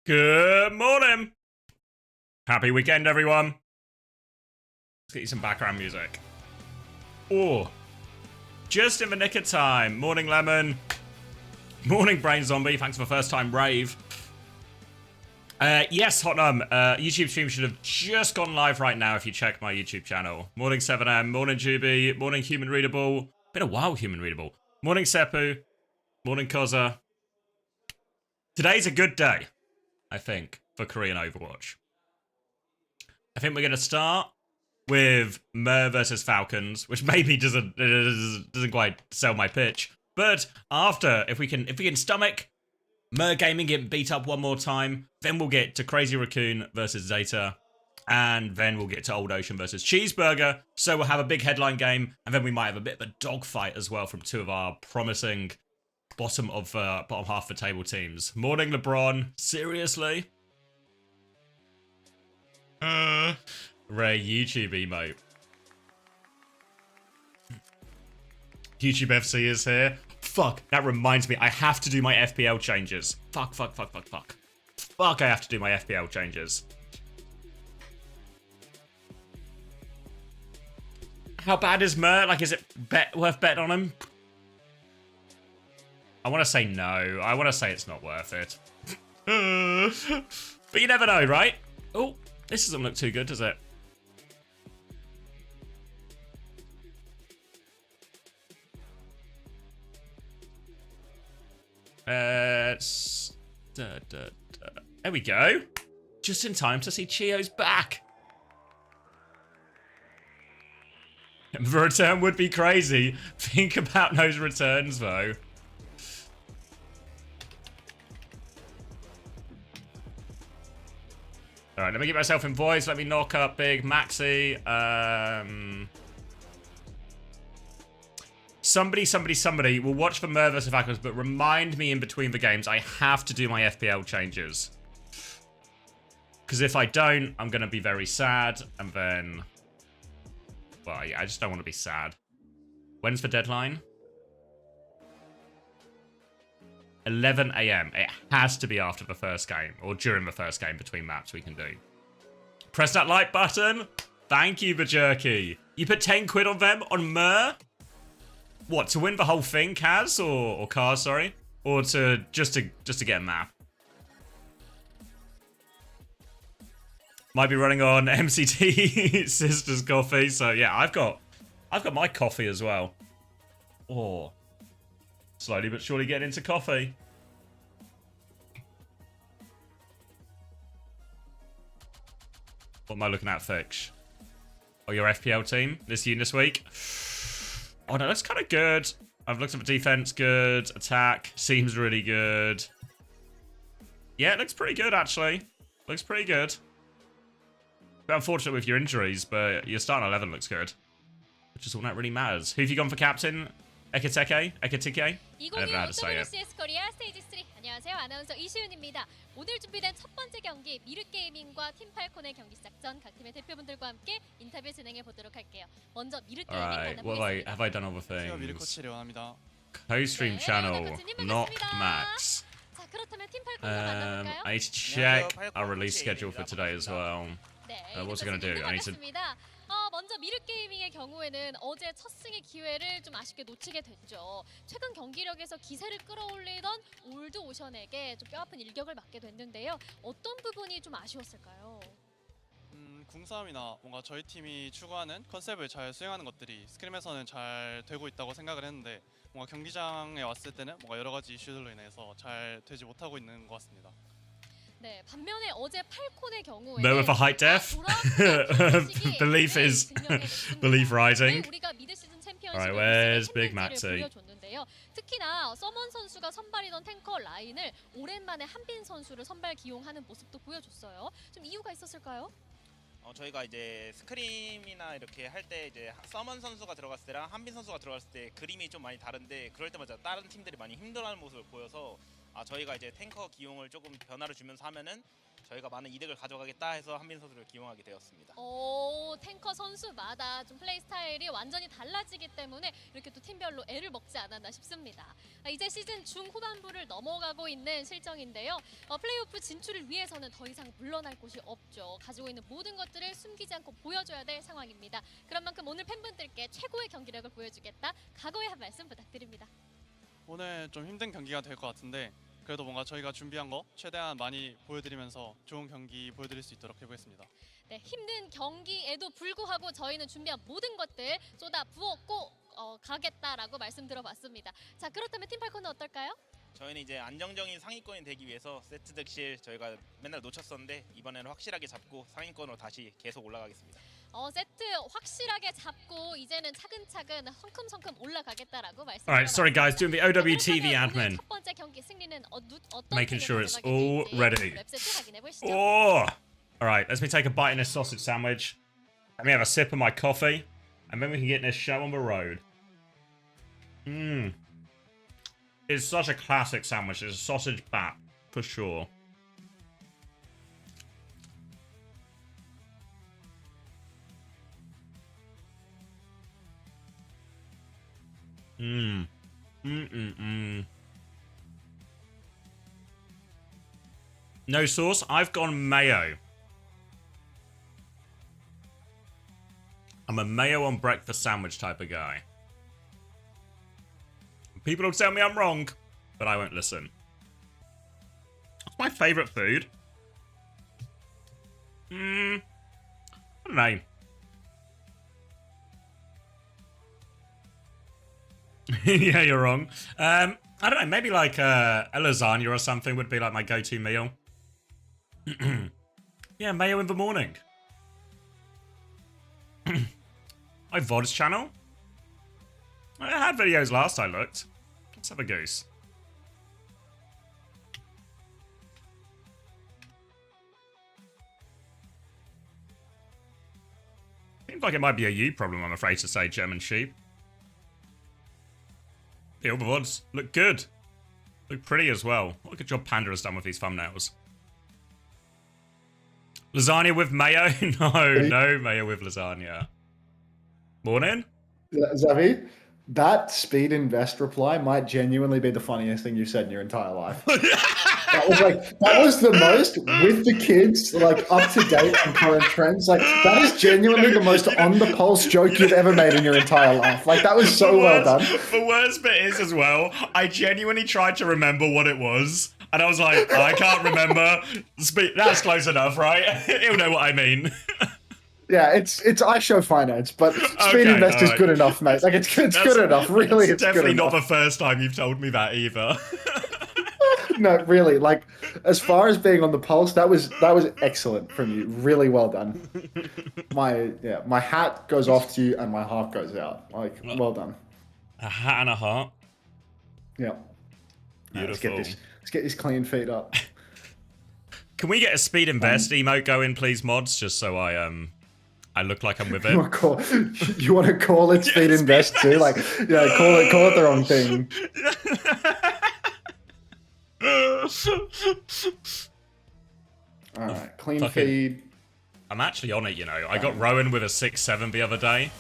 Good morning. Happy weekend, everyone. Let's get you some background music. Oh, just in the nick of time. Morning, Lemon. Morning, Brain Zombie. Thanks for first time rave. Yes, Tottenham. YouTube stream should have just gone live right now if you check my YouTube channel. Morning, 7M. Morning, Juby. Morning, Human Readable. Been a while, Human Readable. Morning, Seppu. Morning, Koza. Today's a good day, I think, for Korean Overwatch. I think we're going to start with Mer versus Falcons, which maybe doesn't quite sell my pitch. But after, if we can stomach Mer Gaming getting beat up one more time, then we'll get to Crazy Raccoon versus Zeta, and then we'll get to Old Ocean versus Cheeseburger. So we'll have a big headline game, and then we might have a bit of a dogfight as well from two of our promising bottom half the table teams. Morning, LeBron. Seriously? Ray YouTube emote. YouTube FC is here. Fuck, that reminds me. I have to do my FPL changes. Fuck. Fuck, I have to do my FPL changes. How bad is Mer? Like, is it worth betting on him? I want to say no. I want to say it's not worth it. But you never know, right? Oh, this doesn't look too good, does it? There we go. Just in time to see Chio's back. The return would be crazy. Think about those returns, though. Alright, let me get myself in voice. Let me knock up Big Maxi. Somebody will watch for Mer vs. Falcons, but remind me in between the games. I have to do my FPL changes. Because if I don't, I'm going to be very sad. And then... well, yeah, I just don't want to be sad. When's the deadline? 11 AM. It has to be after the first game. Or during the first game between maps we can do. Press that like button. Thank you, Bajerky. You put 10 quid on them? On Mer? What, to win the whole thing, Kaz? Or Kaz, sorry? Or to just to get a map? Might be running on MCT Sisters Coffee. So yeah, I've got my coffee as well. Oh. Slowly but surely getting into coffee. What am I looking at, Fix? Oh, your FPL team this week? Oh no, that's kind of good. I've looked at the defense, good. Attack seems really good. Yeah, it looks pretty good actually. Looks pretty good. Bit unfortunate with your injuries, but your starting 11 looks good. Which is all that really matters. Who have you gone for captain? Ekitike? I don't know how to say it. OWCS Korea Stage 3. 안녕하세요. 아나운서 이시윤입니다. 오늘 준비된 첫 번째 경기 미르게이밍과 팀팔콘의 경기 시작 전 각 팀의 대표분들과 함께 인터뷰 진행해 보도록 할게요. 먼저 미르게이밍 만나보겠습니다. Have I done other things? 미르코치 레원합니다. Co-stream channel, not Max. 자, 그렇다면 팀팔콘과 만나볼까요? I need to check our release schedule for today as well. What's it going to do? I need to... 먼저 미르게이밍의 경우에는 어제 첫 승의 기회를 좀 아쉽게 놓치게 됐죠. 최근 경기력에서 기세를 끌어올리던 올드 오션에게 좀 뼈아픈 일격을 맞게 됐는데요. 어떤 부분이 좀 아쉬웠을까요? 궁싸움이나 뭔가 저희 팀이 추구하는 컨셉을 잘 수행하는 것들이 스크림에서는 잘 되고 있다고 생각을 했는데 뭔가 경기장에 왔을 때는 뭔가 여러 가지 이슈들로 인해서 잘 되지 못하고 있는 것 같습니다. 네, 반면에 어제 팔콘의 경우에 No with a height death. Belief rising. 우리가 미드 시즌 챔피언십을 Alright, where's Big Maxi? 보여줬는데요. 특히나 서먼 선수가 선발이던 탱커 라인을 오랜만에 한빈 선수를 선발 기용하는 모습도 보여줬어요. 좀 이유가 있었을까요? 저희가 이제 스크림이나 이렇게 할 때 이제 서먼 선수가 들어갔을 때랑 한빈 선수가 들어갔을 때 그림이 좀 많이 다른데 그럴 때마다 다른 팀들이 많이 힘들어하는 모습을 보여서 저희가 이제 탱커 기용을 조금 변화를 주면서 하면은 저희가 많은 이득을 가져가겠다 해서 한빈 선수를 기용하게 되었습니다. 탱커 선수마다 좀 플레이 스타일이 완전히 달라지기 때문에 이렇게 또 팀별로 애를 먹지 않았나 싶습니다. 이제 시즌 중후반부를 넘어가고 있는 실정인데요. 플레이오프 진출을 위해서는 더 이상 물러날 곳이 없죠. 가지고 있는 모든 것들을 숨기지 않고 보여줘야 될 상황입니다. 그런 만큼 오늘 팬분들께 최고의 경기력을 보여주겠다. 각오의 한 말씀 부탁드립니다. 오늘 좀 힘든 경기가 될 것 같은데 그래도 뭔가 저희가 준비한 거 최대한 많이 보여드리면서 좋은 경기 보여드릴 수 있도록 해보겠습니다. 네, 힘든 경기에도 불구하고 저희는 준비한 모든 것들 쏟아 부었고 가겠다라고 말씀 들어봤습니다. 자, 그렇다면 팀 팔콘은 어떨까요? 저희는 이제 안정적인 상위권이 되기 위해서 세트 득실 저희가 맨날 놓쳤었는데 이번에는 확실하게 잡고 상위권으로 다시 계속 올라가겠습니다. 세트 확실하게 잡고 이제는 차근차근 성큼성큼 올라가겠다라고 말씀. Alright, sorry guys, doing the OWTV admin. 첫 번째 경기 승리는 어떤 Making sure it's 팀에게 all 가져가게 ready. 될지 웹세트 확인해 보시죠. Oh! Alright, let me take a bite in this sausage sandwich. Let me have a sip of my coffee. And then we can get this show on the road. Mmm. It's such a classic sandwich. It's a sausage bat, for sure. Mmm. Mmm. No sauce? I've gone mayo. I'm a mayo on breakfast sandwich type of guy. People will tell me I'm wrong, but I won't listen. What's my favourite food? I don't know. Yeah, you're wrong. I don't know, maybe like a lasagna or something would be like my go-to meal. Yeah, mayo in the morning. My VODs channel? I had videos last I looked. Let's have a goose. Seems like it might be a you problem, I'm afraid to say, German sheep. The other VODs look good. Look pretty as well. What a good job Panda has done with these thumbnails. Lasagna with mayo? No mayo with lasagna. Morning? Zavi, that speed invest reply might genuinely be the funniest thing you've said in your entire life. That was the most with the kids, like up to date and current trends. Like that is genuinely the most on the pulse joke you've ever made in your entire life. Like that was so well done. The worst bit is as well, I genuinely tried to remember what it was. And I was like, I can't remember. That's close enough, right? He'll know what I mean. Yeah, it's I show finance, but speed invest is good enough, mate. Like it's good enough. Really, it's definitely good not enough. the first time you've told me that either. No, really. Like as far as being on the pulse, that was excellent from you. Really well done. My hat goes off to you and my heart goes out. Like well done. A hat and a heart. Yeah. Beautiful. Let's get this clean feet up. Can we get a speed invest emote going, please, mods? Just so I look like I'm with it. You want to call it speed invest too? Like, yeah, call it the wrong thing. All right, clean feed. I'm actually on it, you know. I got Rowan with a 6-7 the other day.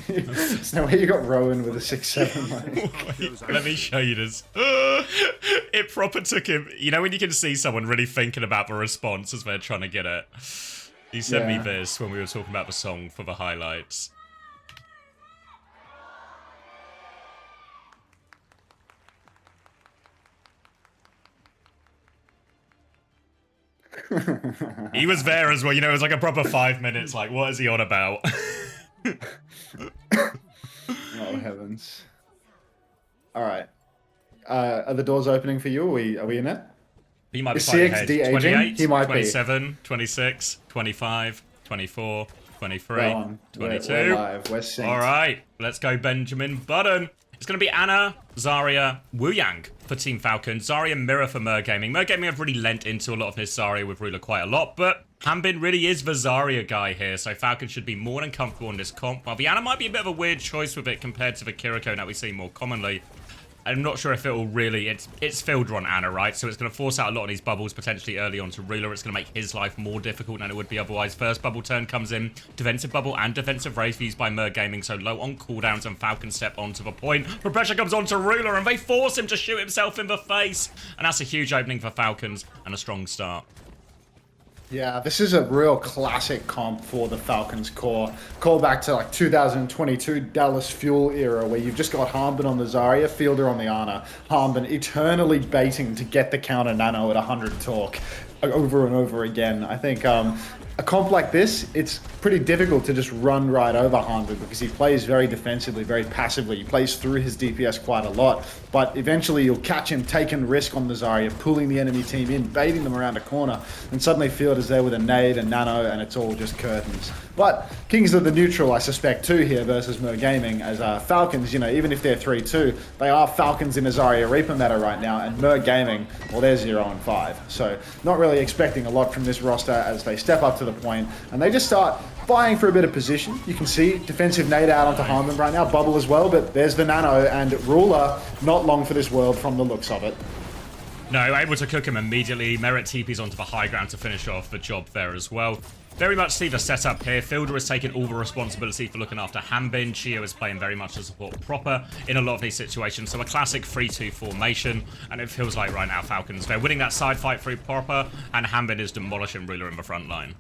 There's no way you got Rowan with a 6-7. Like. Let me show you this. It proper took him. You know when you can see someone really thinking about the response as they're trying to get it? He sent me this when we were talking about the song for the highlights. He was there as well, you know, it was like a proper 5 minutes, like, what is he on about? Oh, heavens. Alright. Are the doors opening for you? Are we in it? He might be Is slightly CXD ahead. aging? 28, He might 27, 26, 25, 24, 23, We're on. 22. We're live. We're synced. Alright, let's go Benjamin Button. It's going to be Anna, Zarya, Wu Yang for Team Falcons. Zarya Mirror for Mer Gaming. Mer Gaming have really lent into a lot of this Zarya with Ruler quite a lot, but Hanbin really is the Zarya guy here, so Falcons should be more than comfortable in this comp. While the Anna might be a bit of a weird choice with it compared to the Kiriko that we see more commonly. I'm not sure if it will really... It's Fielder on Ana, right? So it's going to force out a lot of these bubbles potentially early on to Ruler. It's going to make his life more difficult than it would be otherwise. First bubble turn comes in. Defensive bubble and defensive Wraith used by Mer Gaming. So low on cooldowns and Falcons step onto the point. The pressure comes on to Ruler and they force him to shoot himself in the face. And that's a huge opening for Falcons and a strong start. Yeah, this is a real classic comp for the Falcons core. Call back to like 2022 Dallas Fuel era where you've just got Harmbin on the Zarya, Fielder on the Ana. Harmbin eternally baiting to get the counter nano at 100 torque over and over again. I think a comp like this, it's pretty difficult to just run right over Harmbin because he plays very defensively, very passively. He plays through his DPS quite a lot, but eventually you'll catch him taking risk on the Zarya, pulling the enemy team in, baiting them around a corner, and suddenly Fielder's there with a nade and nano, and it's all just curtains. But Kings are the neutral, I suspect, too, here versus Mer Gaming, as Falcons, you know, even if they're 3-2, they are Falcons in a Zarya Reaper meta right now, and Mer Gaming, well, they're 0-5. So not really expecting a lot from this roster as they step up to the point, and they just start vying for a bit of position. You can see defensive nade out onto Harmbin right now, bubble as well, but there's the nano, and Ruler, not long for this world from the looks of it. No, able to cook him immediately. Merit TP's onto the high ground to finish off the job there as well. Very much see the setup here. Fielder is taking all the responsibility for looking after Hanbin. Chio is playing very much to support Proper in a lot of these situations. So a classic 3-2 formation. And it feels like right now Falcons, they're winning that side fight through Proper, and Hanbin is demolishing Ruler in the front line.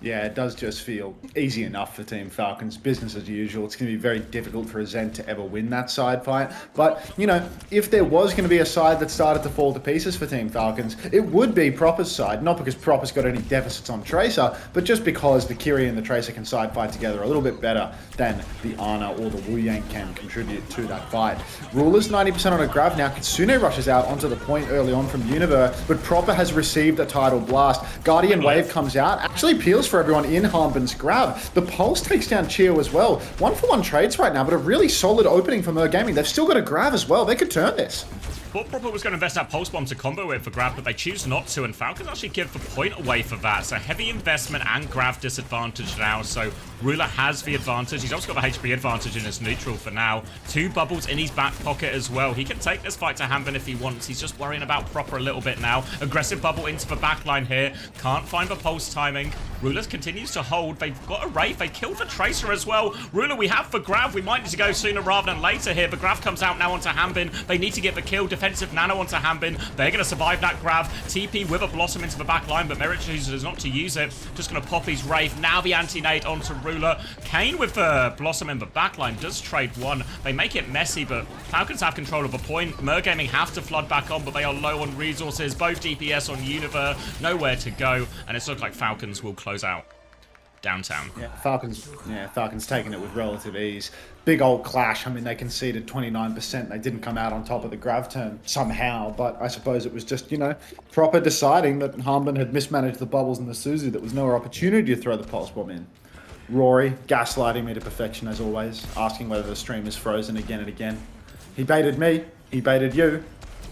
Yeah, it does just feel easy enough for Team Falcons. Business as usual. It's going to be very difficult for a Zen to ever win that side fight. But, you know, if there was going to be a side that started to fall to pieces for Team Falcons, it would be Proper's side. Not because Proper's got any deficits on Tracer, but just because the Kiri and the Tracer can side fight together a little bit better than the Ana or the Wu Yang can contribute to that fight. Ruler's 90% on a grab now. Kitsune rushes out onto the point early on from Univer, but Proper has received a tidal blast. Guardian Wave comes out, actually peels for everyone in Harmbin's grab. The Pulse takes down Chio as well. 1-for-1 trades right now, but a really solid opening for Mer Gaming. They've still got a grab as well. They could turn this. Thought Proper was going to invest that Pulse Bomb to combo it for grab, but they choose not to, and Falcons actually give the point away for that. So heavy investment and grab disadvantage now, so Ruler has the advantage. He's also got the HP advantage in his neutral for now. 2 bubbles in his back pocket as well. He can take this fight to Hanbin if he wants. He's just worrying about Proper a little bit now. Aggressive bubble into the backline here. Can't find the Pulse timing. Ruler continues to hold. They've got a Wraith. They killed the Tracer as well. Ruler, we have for grab. We might need to go sooner rather than later here. The grab comes out now onto Hanbin. They need to get the kill. Defensive nano onto Hanbin. They're going to survive that grab. TP with a Blossom into the back line, but Merit chooses not to use it. Just going to pop his Wraith. Now the anti-nade onto Ruler. Kane with the Blossom in the back line does trade one. They make it messy, but Falcons have control of a point. Mer Gaming have to flood back on, but they are low on resources. Both DPS on Univer. Nowhere to go. And it's looked like Falcons will close out downtown. Yeah, Falcons taking it with relative ease. Big old clash. I mean, they conceded 29%. They didn't come out on top of the grav turn somehow, but I suppose it was just, you know, Proper deciding that Harmbin had mismanaged the bubbles and the Suzu. That was no opportunity to throw the Pulse Bomb in. Rory gaslighting me to perfection as always, asking whether the stream is frozen again and again. He baited me. He baited you.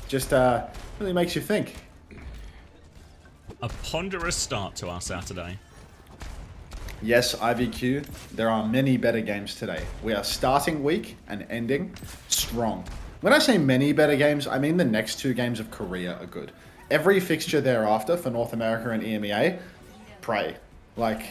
Just really makes you think. A ponderous start to our Saturday. Yes, IVQ, there are many better games today. We are starting weak and ending strong. When I say many better games, I mean the next 2 games of Korea are good. Every fixture thereafter for North America and EMEA, pray. Like,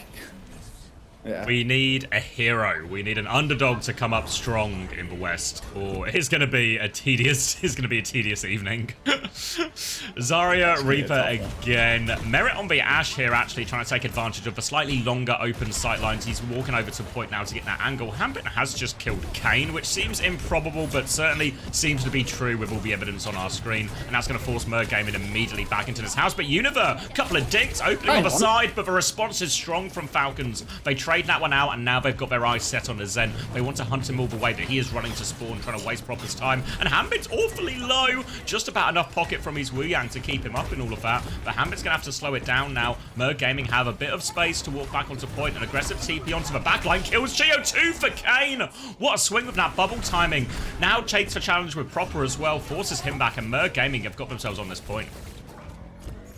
yeah. We need a hero. We need an underdog to come up strong in the West, or it's going to be a tedious. It's going to be a tedious evening. Zarya Reaper again. Merit on the Ashe here, actually trying to take advantage of the slightly longer open sight lines. He's walking over to point now to get that angle. Hanbin has just killed Kane, which seems improbable, but certainly seems to be true with all the evidence on our screen. And that's going to force Mer Gaming immediately back into this house. But Univer, a couple of dinks opening on the side, but the response is strong from Falcons. They trade that one out, and now they've got their eyes set on the Zen. They want to hunt him all the way, but he is running to spawn, trying to waste Proper's time. And Hanbin's awfully low. Just about enough pocket from his Wu Yang to keep him up in all of that. But Hanbin's going to have to slow it down now. Mer Gaming have a bit of space to walk back onto point. An aggressive TP onto the backline. Kills Chio 2 for Kane. What a swing with that bubble timing. Now takes the challenge with Proper as well. Forces him back, and Mer Gaming have got themselves on this point.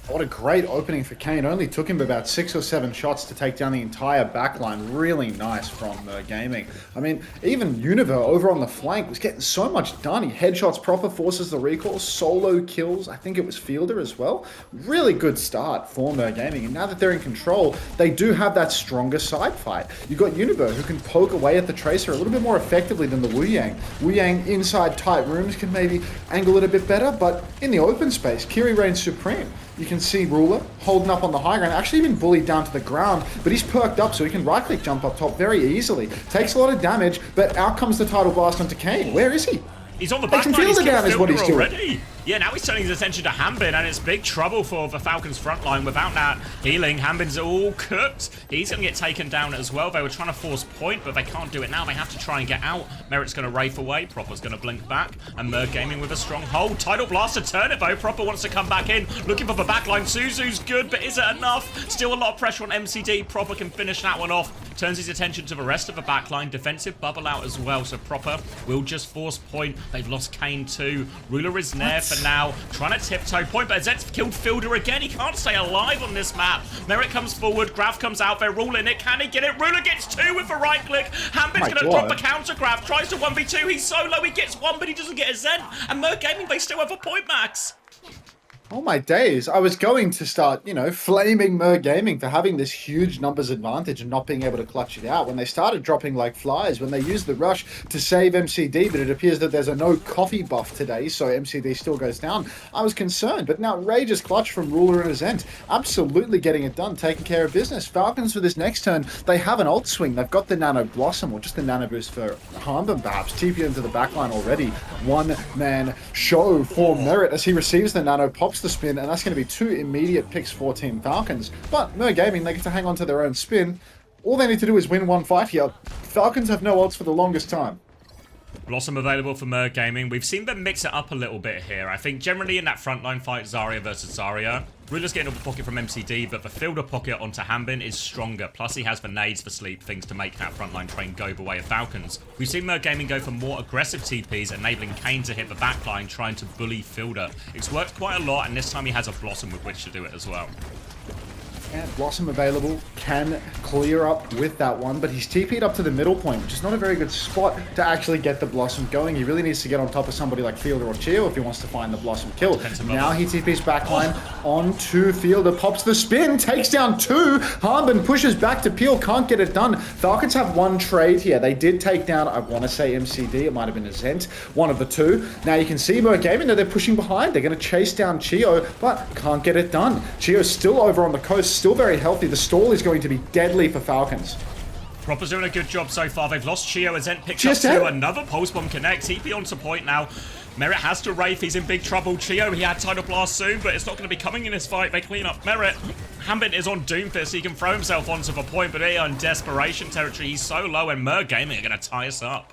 What a great opening for Kane. Only took him about 6 or 7 shots to take down the entire backline. Really nice from Gaming. I mean, even Univer over on the flank was getting so much done. He headshots proper, forces the recall, solo kills. I think it was Fielder as well. Really good start for Gaming. And now that they're in control, they do have that stronger side fight. You've got Univer who can poke away at the Tracer a little bit more effectively than the Wu Yang. Wu Yang inside tight rooms can maybe angle it a bit better, but in the open space, Kiri reigns supreme. You can see Ruler holding up on the high ground, actually been bullied down to the ground, but he's perked up so he can right-click jump up top very easily. Takes a lot of damage, but out comes the Tidal Blast onto Kane. Where is he? He's on the They back can line, feel he's the killed damage what he's Fielder doing. already. Yeah, now he's turning his attention to Hanbin, and it's big trouble for the Falcons front line without that healing. Hanbin's all cooked. He's going to get taken down as well. They were trying to force point, but they can't do it now. They have to try and get out. Merit's going to Wraith away. Proper's going to blink back. And Merg Gaming with a strong hold. Tidal Blast to turn it, though. Proper wants to come back in. Looking for the backline. Suzu's good, but is it enough? Still a lot of pressure on MCD. Proper can finish that one off. Turns his attention to the rest of the backline. Defensive bubble out as well, so Proper will just force point. They've lost Kane too. Ruler is there for now. Trying to tiptoe point, but Zed's killed Fielder again. He can't stay alive on this map. Merit comes forward. Graf comes out. They're ruling it. Can he get it? Ruler gets 2 with a right click. Hanbin's going to drop a counter. Graf tries to 1v2. He's so low. He gets 1, but he doesn't get a Zen. And Merc Gaming, they still have a point max. Oh my days, I was going to start, flaming Merg Gaming for having this huge numbers advantage and not being able to clutch it out when they started dropping like flies, when they used the rush to save MCD, but it appears that there's a no coffee buff today, so MCD still goes down. I was concerned, but an outrageous clutch from Ruler and Azent, absolutely getting it done, taking care of business. Falcons for this next turn, they have an ult swing, they've got the Nano Blossom, or just the Nano Boost for Hanbin perhaps, TP into the backline already. One-man show for Merit as he receives the Nano, pops the spin, and that's going to be 2 immediate picks for Team Falcons. But Merg Gaming, they get to hang on to their own spin. All they need to do is win one fight here. Falcons have no odds for the longest time. Blossom available for Merg Gaming. We've seen them mix it up a little bit here. I think generally in that frontline fight, Zarya versus Zarya, Ruler's getting off the pocket from MCD, but the fielder pocket onto Hanbin is stronger. Plus he has the nades for sleep, things to make that frontline train go the way of Falcons. We've seen Merg Gaming go for more aggressive TPs, enabling Kane to hit the backline, trying to bully fielder. It's worked quite a lot, and this time he has a Blossom with which to do it as well. And Blossom available, can clear up with that one, but he's TP'd up to the middle point, which is not a very good spot to actually get the Blossom going. He really needs to get on top of somebody like Fielder or Chio if he wants to find the Blossom kill. Now he TP's backline onto Fielder, pops the spin, takes down 2. Hanbin pushes back to Peel, can't get it done. Falcons have 1 trade here. They did take down, I want to say MCD, it might have been a Zent, one of the 2. Now you can see Merg Gaming that they're pushing behind. They're going to chase down Chio, but can't get it done. Chio's still over on the coast, still very healthy. The stall is going to be deadly for Falcons. Proper's doing a good job so far. They've lost Chio. Azent picks up 2. Another pulse bomb connects. TP onto point now. Merit has to Wraith. He's in big trouble. Chio, he had Tidal Blast soon, but it's not going to be coming in this fight. They clean up Merit. Hanbin is on Doomfist. He can throw himself onto the point, but they are in desperation territory. He's so low, and Merg Gaming are going to tie us up.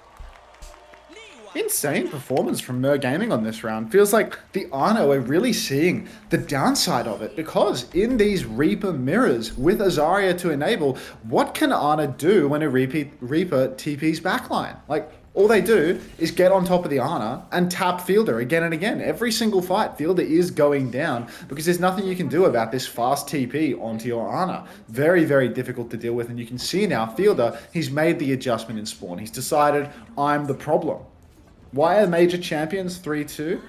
Insane performance from Merg Gaming on this round. Feels like the Ana are really seeing the downside of it, because in these Reaper mirrors with Azaria to enable, what can Ana do when a Reaper TP's backline? Like, all they do is get on top of the Ana and tap Fielder again and again. Every single fight, Fielder is going down because there's nothing you can do about this fast TP onto your Ana. Very, very difficult to deal with, and you can see now Fielder, he's made the adjustment in spawn. He's decided, I'm the problem. Why are major champions 3-2?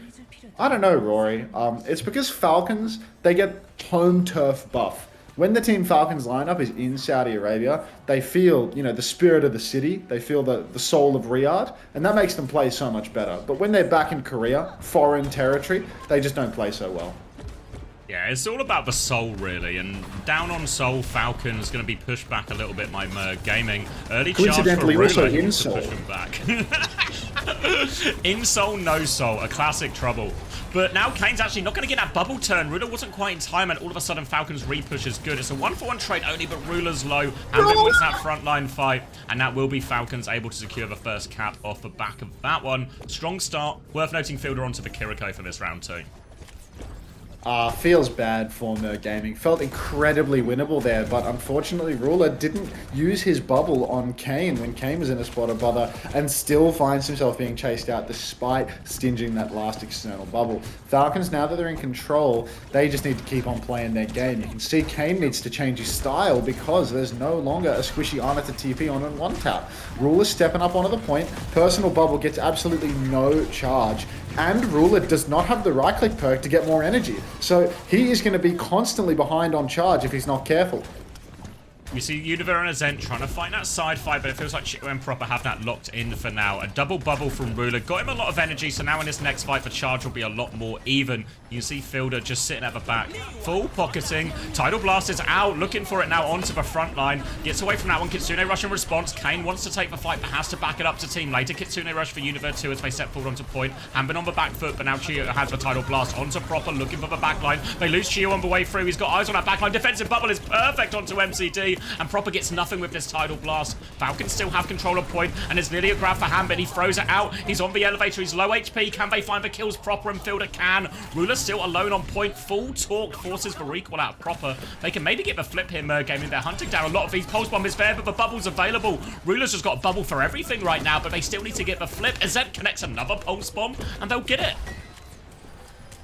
I don't know, Rory. It's because Falcons, they get home turf buff. When the Team Falcons lineup is in Saudi Arabia, they feel, the spirit of the city. They feel the soul of Riyadh, and that makes them play so much better. But when they're back in Korea, foreign territory, they just don't play so well. Yeah, it's all about the soul, really, and down on soul, Falcon's going to be pushed back a little bit by Merg Gaming. Early charge for Ruler, also he in wants to soul. push him back. In soul, no soul, a classic trouble. But now Kane's actually not going to get that bubble turn. Ruler wasn't quite in time, and all of a sudden Falcon's repush is good. It's a 1-for-1 trade only, but Ruler's low. Hanbin wins that frontline fight, and that will be Falcons able to secure the first cap off the back of that one. Strong start. Worth noting Fielder onto the Kiriko for this round too. Feels bad for Mer Gaming. Felt incredibly winnable there, but unfortunately Ruler didn't use his bubble on Kane when Kane was in a spot of bother, and still finds himself being chased out despite stinging that last external bubble. Falcons, now that they're in control, they just need to keep on playing their game. You can see Kane needs to change his style because there's no longer a squishy Ana to TP on and one tap. Ruler stepping up onto the point. Personal bubble gets absolutely no charge. And Ruler does not have the right click perk to get more energy. So he is going to be constantly behind on charge if he's not careful. We see Univer and Azent trying to fight that side fight, but it feels like Chico and Proper have that locked in for now. A double bubble from Ruler got him a lot of energy, so now in this next fight for charge will be a lot more even. You see Fielder just sitting at the back, full pocketing. Tidal Blast is out, looking for it now onto the front line. Gets away from that one. Kitsune Rush in response. Kane wants to take the fight, but has to back it up to team later. Kitsune Rush for Univer 2 as they step forward onto point. Hanbin on the back foot, but now Chio has the Tidal Blast onto Proper, looking for the back line. They lose Chio on the way through. He's got eyes on that back line. Defensive bubble is perfect onto MCD, and Proper gets nothing with this Tidal Blast. Falcons still have control of point, and there's nearly a grab for Hanbin. He throws it out. He's on the elevator. He's low HP. Can they find the kills? Proper and Fielder can. Ruler still alone on point. Full talk forces the recall out Proper. They can maybe get the flip here, Gaming. They're hunting down a lot of these. Pulse Bomb is there, but the bubble's available. Ruler's just got a bubble for everything right now, but they still need to get the flip. Azent connects another Pulse Bomb, and they'll get it.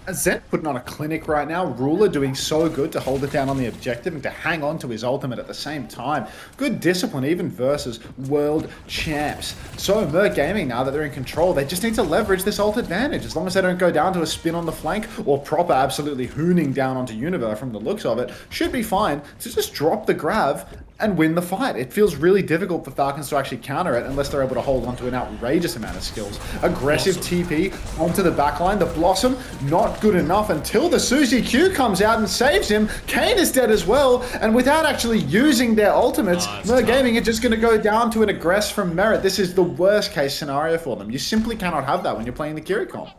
Zet putting on a clinic right now. Ruler doing so good to hold it down on the objective and to hang on to his ultimate at the same time. Good discipline even versus world champs. So Mer Gaming, now that they're in control, they just need to leverage this ult advantage. As long as they don't go down to a spin on the flank or Proper absolutely hooning down onto Univer from the looks of it, should be fine to just drop the grab and win the fight. It feels really difficult for Falcons to actually counter it unless they're able to hold on to an outrageous amount of skills. Aggressive TP onto the backline. The Blossom, not good enough until the Suzy Q comes out and saves him. Kane is dead as well, and without actually using their ultimates, Mer Gaming are just going to go down to an aggress from Merit. This is the worst case scenario for them. You simply cannot have that when you're playing the Kiricom.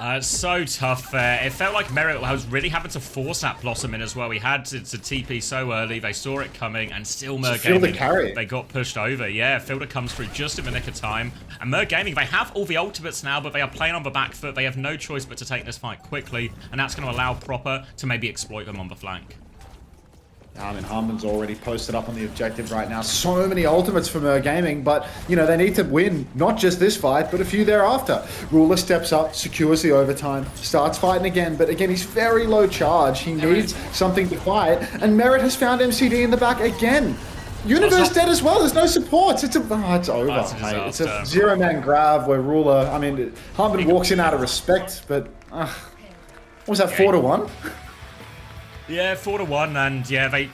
It's so tough there. It felt like Merit was really having to force that Blossom in as well. He had to TP so early. They saw it coming, and still Mer Gaming, they got pushed over. Yeah, Fielder comes through just in the nick of time. And Mer Gaming, they have all the ultimates now, but they are playing on the back foot. They have no choice but to take this fight quickly, and that's going to allow Proper to maybe exploit them on the flank. I mean, Harmon's already posted up on the objective right now. So many ultimates for Mer Gaming, but, you know, they need to win not just this fight, but a few thereafter. Ruler steps up, secures the overtime, starts fighting again, but again, he's very low charge. He needs something to fight, and Merit has found MCD in the back again. Universe dead as well. There's no supports. It's over. Mate. It's a zero-man grab where Ruler, I mean, Harmon walks in out of respect, but, what was that, 4-1? Yeah, 4-1, and yeah, they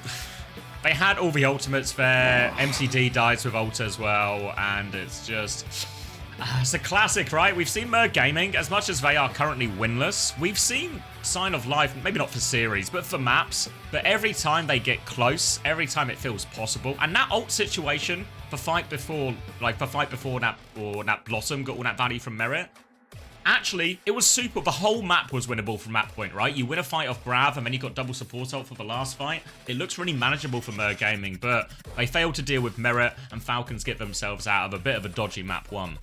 had all the ultimates there. MCD dies with ult as well, and it's just... it's a classic, right? We've seen Mer Gaming, as much as they are currently winless, we've seen Sign of Life, maybe not for series, but for maps, but every time they get close, every time it feels possible, and that ult situation, the fight before that Blossom got all that value from Merit, actually, it was super. The whole map was winnable from that point, right? You win a fight off Grav, and then you got double support ult for the last fight. It looks really manageable for Mer Gaming, but they failed to deal with Merit, and Falcons get themselves out of a bit of a dodgy map 1.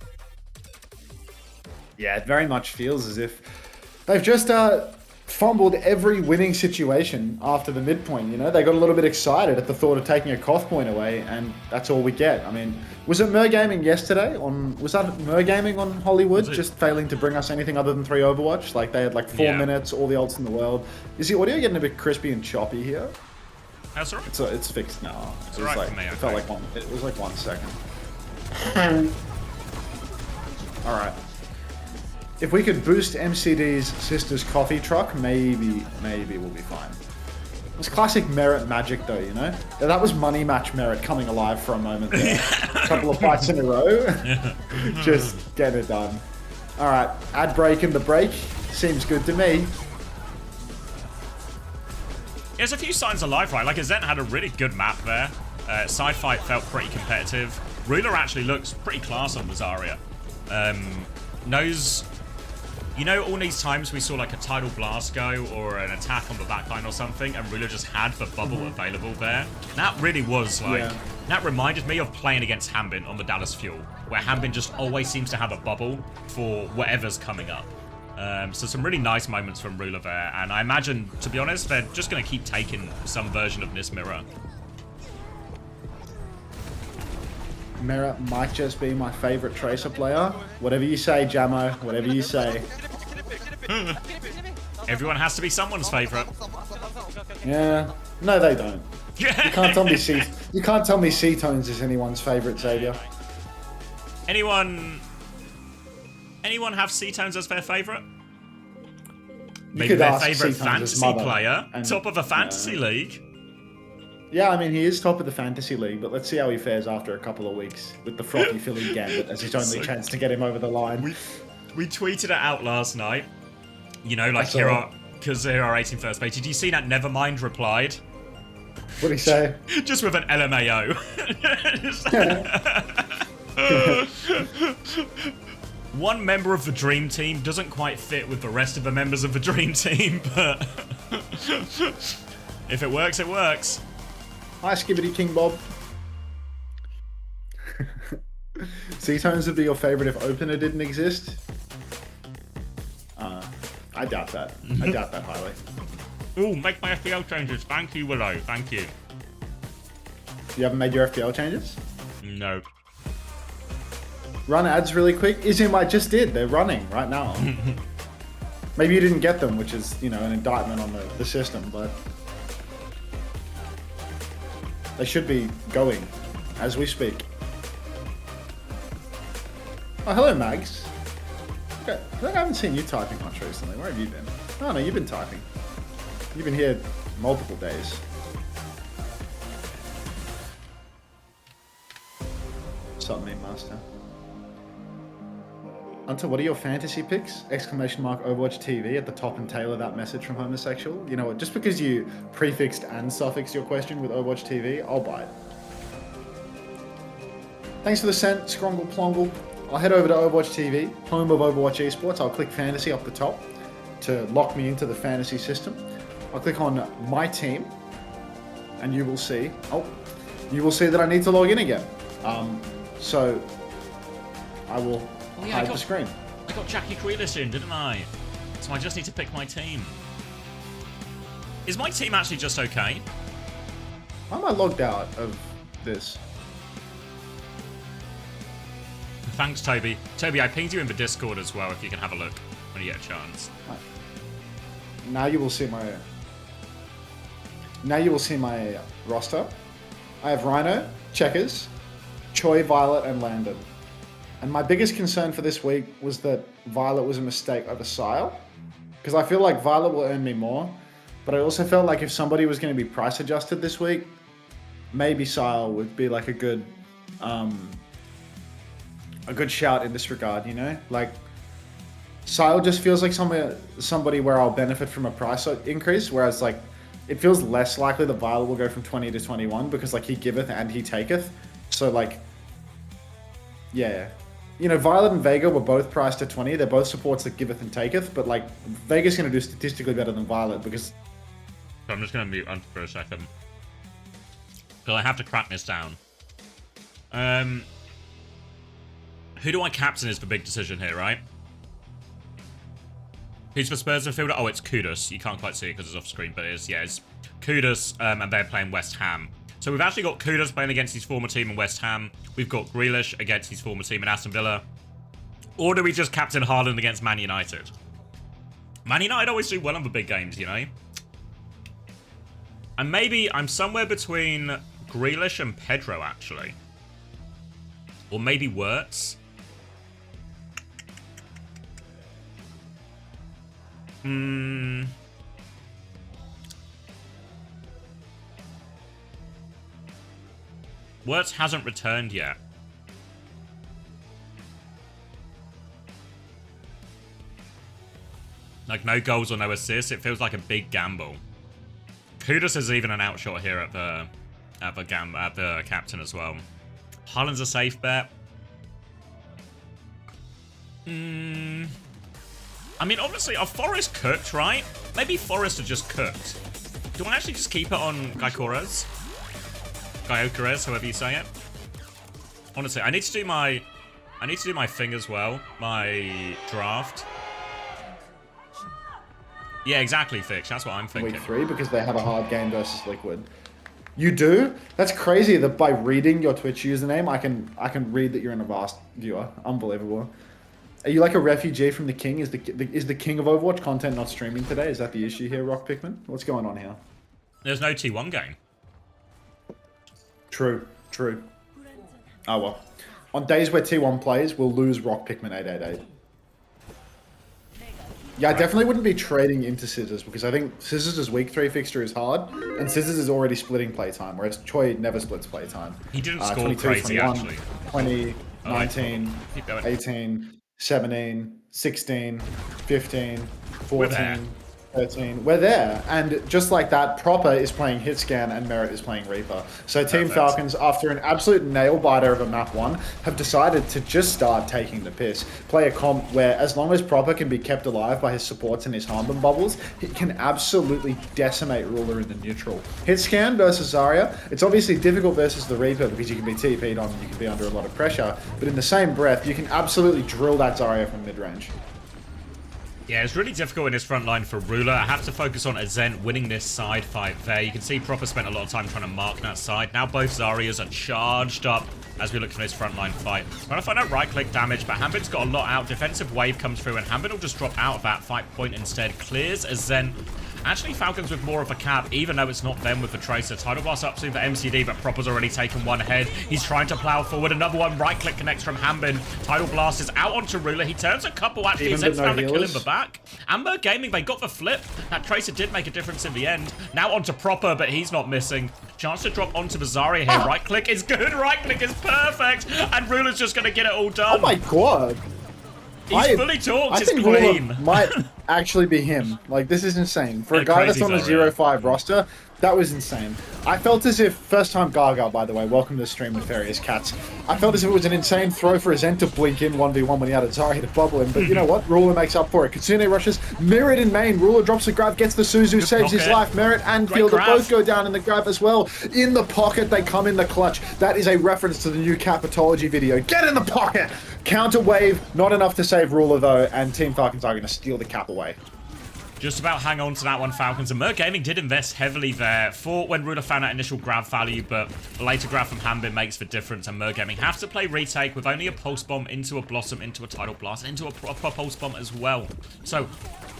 Yeah, it very much feels as if they've just fumbled every winning situation after the midpoint, you know? They got a little bit excited at the thought of taking a Koth point away, and that's all we get. I mean, was it Mer Gaming yesterday? Was that Mer Gaming on Hollywood? Just failing to bring us anything other than 3 Overwatch? Like, they had like 4 minutes, all the ults in the world. Is the audio getting a bit crispy and choppy here? That's all right. It's fixed now. It's all right for me, okay. It felt like it was like 1 second. All right. If we could boost MCD's sister's coffee truck, maybe we'll be fine. It's classic Merit magic though, you know? That was money match Merit coming alive for a moment there. A couple of fights in a row. Just get it done. Alright, ad break in the break. Seems good to me. There's a few signs of life, right? Like, Azent had a really good map there. Side fight felt pretty competitive. Ruler actually looks pretty class on the Zarya. Knows... You know, all these times we saw like a Tidal Blast go or an attack on the backline or something, and Ruler just had the bubble available there? That really was like... That reminded me of playing against Hanbin on the Dallas Fuel, where Hanbin just always seems to have a bubble for whatever's coming up. So some really nice moments from Ruler there, and I imagine, to be honest, they're just going to keep taking some version of this mirror. Mirror might just be my favorite Tracer player. Whatever you say, Jamo. Whatever you say. Everyone has to be someone's favorite. Yeah. No, they don't. You can't tell me C. You can't tell me C-Tones is anyone's favorite, Xavier. Anyone have C-Tones as their favorite? Maybe could their ask favorite C-Tones' fantasy mother, player, and- top of a fantasy league. Yeah, I mean, he is top of the fantasy league, but let's see how he fares after a couple of weeks with the frothy Philly Gambit as his only chance to get him over the line. We tweeted it out last night. You know, like, saw here it. are, because here are 18 first page. Did you see that Nevermind replied? What'd he say? Just with an LMAO. One member of the Dream Team doesn't quite fit with the rest of the members of the Dream Team, but if it works, it works. Hi, Skibbity King Bob. C-Tones would be your favorite if Opener didn't exist? I doubt that. I doubt that highly. Ooh, make my FPL changes. Thank you, Willow. Thank you. You haven't made your FPL changes? No. Run ads really quick. Izum, I just did. They're running right now. Maybe you didn't get them, which is, you know, an indictment on the system, but they should be going as we speak. Oh, hello, Mags. Okay, I haven't seen you typing much recently. Where have you been? Oh, no, you've been typing. You've been here multiple days. What's up, Meme Master? Hunter, what are your fantasy picks? Exclamation mark Overwatch TV at the top and tail of that message from Homosexual. You know what? Just because you prefixed and suffixed your question with Overwatch TV, I'll buy it. Thanks for the cent, Scrongle Plongle. I'll head over to Overwatch TV, home of Overwatch Esports. I'll click Fantasy up the top to lock me into the fantasy system. I'll click on My Team, and you will see. Oh, you will see that I need to log in again. So I will hide the screen. I got Jackie Grealish in, didn't I? So I just need to pick my team. Is my team actually just okay? Why am I logged out of this? Thanks, Toby. Toby, I pinged you in the Discord as well if you can have a look when you get a chance. Now you will see my. Now you will see my roster. I have Rhino, Checkers, Choi, Violet, and Landon. And my biggest concern for this week was that Violet was a mistake over Sile. Because I feel like Violet will earn me more. But I also felt like if somebody was going to be price adjusted this week, maybe Sile would be like a good shout in this regard, you know? Like, Sile just feels like somebody where I'll benefit from a price increase, whereas, like, it feels less likely that Violet will go from 20 to 21 because, like, he giveth and he taketh. So, like, yeah. You know, Violet and Vega were both priced at 20. They're both supports that giveth and taketh, but, like, Vega's going to do statistically better than Violet because... So I'm just going to mute Hunter for a second. Because I have to crack this down. Who do I captain is the big decision here, right? Who's the Spurs midfielder? Oh, it's Kudus. You can't quite see it because it's off screen, but it is, yeah, it's Kudus, and they're playing West Ham. So we've actually got Kudus playing against his former team in West Ham. We've got Grealish against his former team in Aston Villa. Or do we just captain Haaland against Man United? Man United always do well on the big games, you know? And maybe I'm somewhere between Grealish and Pedro, actually. Or maybe Wirtz. Wirtz hasn't returned yet. Like, no goals or no assists. It feels like a big gamble. Kudus is even an outshot here at the captain as well. Haaland's a safe bet. I mean, obviously, our Forest cooked, right? Maybe Forest are just cooked. Do I actually just keep it on Gyökeres? Gyökeres, however you say it. Honestly, I need to do my thing as well. My draft. Yeah, exactly, Fix. That's what I'm thinking. Week 3 because they have a hard game versus Liquid. You do? That's crazy that by reading your Twitch username, I can read that you're an Avast viewer. Unbelievable. Are you like a refugee from the King? Is the King of Overwatch content not streaming today? Is that the issue here, Rock Pikmin? What's going on here? There's no T1 game. True. Oh well. On days where T1 plays, we'll lose Rock Pikmin 888. Yeah, I definitely wouldn't be trading into Scissors because I think Scissors' week 3 fixture is hard, and Scissors is already splitting playtime, whereas Choi never splits playtime. He didn't score 22, crazy, 21, actually. 20, Oh, 19, keep going. 18, 17, 16, 15, We're there. 14, 13. We're there. And just like that, Proper is playing Hitscan and Merit is playing Reaper. So Team Perfect. Falcons, after an absolute nail-biter of a map 1, have decided to just start taking the piss. Play a comp where as long as Proper can be kept alive by his supports and his Harmon bubbles, he can absolutely decimate Ruler in the neutral. Hitscan versus Zarya, it's obviously difficult versus the Reaper because you can be TP'd on and you can be under a lot of pressure, but in the same breath, you can absolutely drill that Zarya from mid-range. Yeah, it's really difficult in his front line for Ruler. I have to focus on Azent winning this side fight there. You can see Proper spent a lot of time trying to mark that side. Now both Zaryas are charged up as we look for this front line fight. Trying to find out right-click damage, but Hambin's got a lot out. Defensive wave comes through, and Hambin will just drop out of that fight point instead. Clears Azent. Actually, Falcons with more of a cap, even though it's not them with the Tracer. Tidal Blast up soon for MCD, but Proper's already taken one head. He's trying to plow forward. Another one, right-click connects from Hambin. Tidal Blast is out onto Ruler. He turns a couple, actually. Zed's found to kill him back. Amber Gaming, they got the flip. That Tracer did make a difference in the end. Now onto Proper, but he's not missing. Chance to drop onto the Zarya here. Right-click is good. Right-click is perfect. And Ruler's just going to get it all done. Oh my god! He's fully torqued. I It's think clean. Ruler might actually be him. Like, this is insane. For a Yeah, guy that's crazy on a Zarya. 0-5 roster, that was insane. I felt as if, first time Gaga, by the way, welcome to the stream with various cats. I felt as if it was an insane throw for Azent to blink in 1v1 when he had a Zarya to bubble him, but you know what? Ruler makes up for it. Kitsune rushes, Merit in main, Ruler drops the grab, gets the Suzu, saves his pocket. life. Merit and Great Fielder grab. both go down in the grab as well. In the pocket, they come in the clutch. That is a reference to the new Capitology video. Get in the pocket! Counter wave, not enough to save Ruler though, and Team Falcons are going to steal the cap away. Just about hang on to that one, Falcons. And Merc Gaming did invest heavily there. Thought when Ruler found that initial grab value, but the later grab from Hambin makes the difference. And Merc Gaming have to play retake with only a Pulse Bomb into a Blossom, into a Tidal Blast, and into a proper Pulse Bomb as well. So,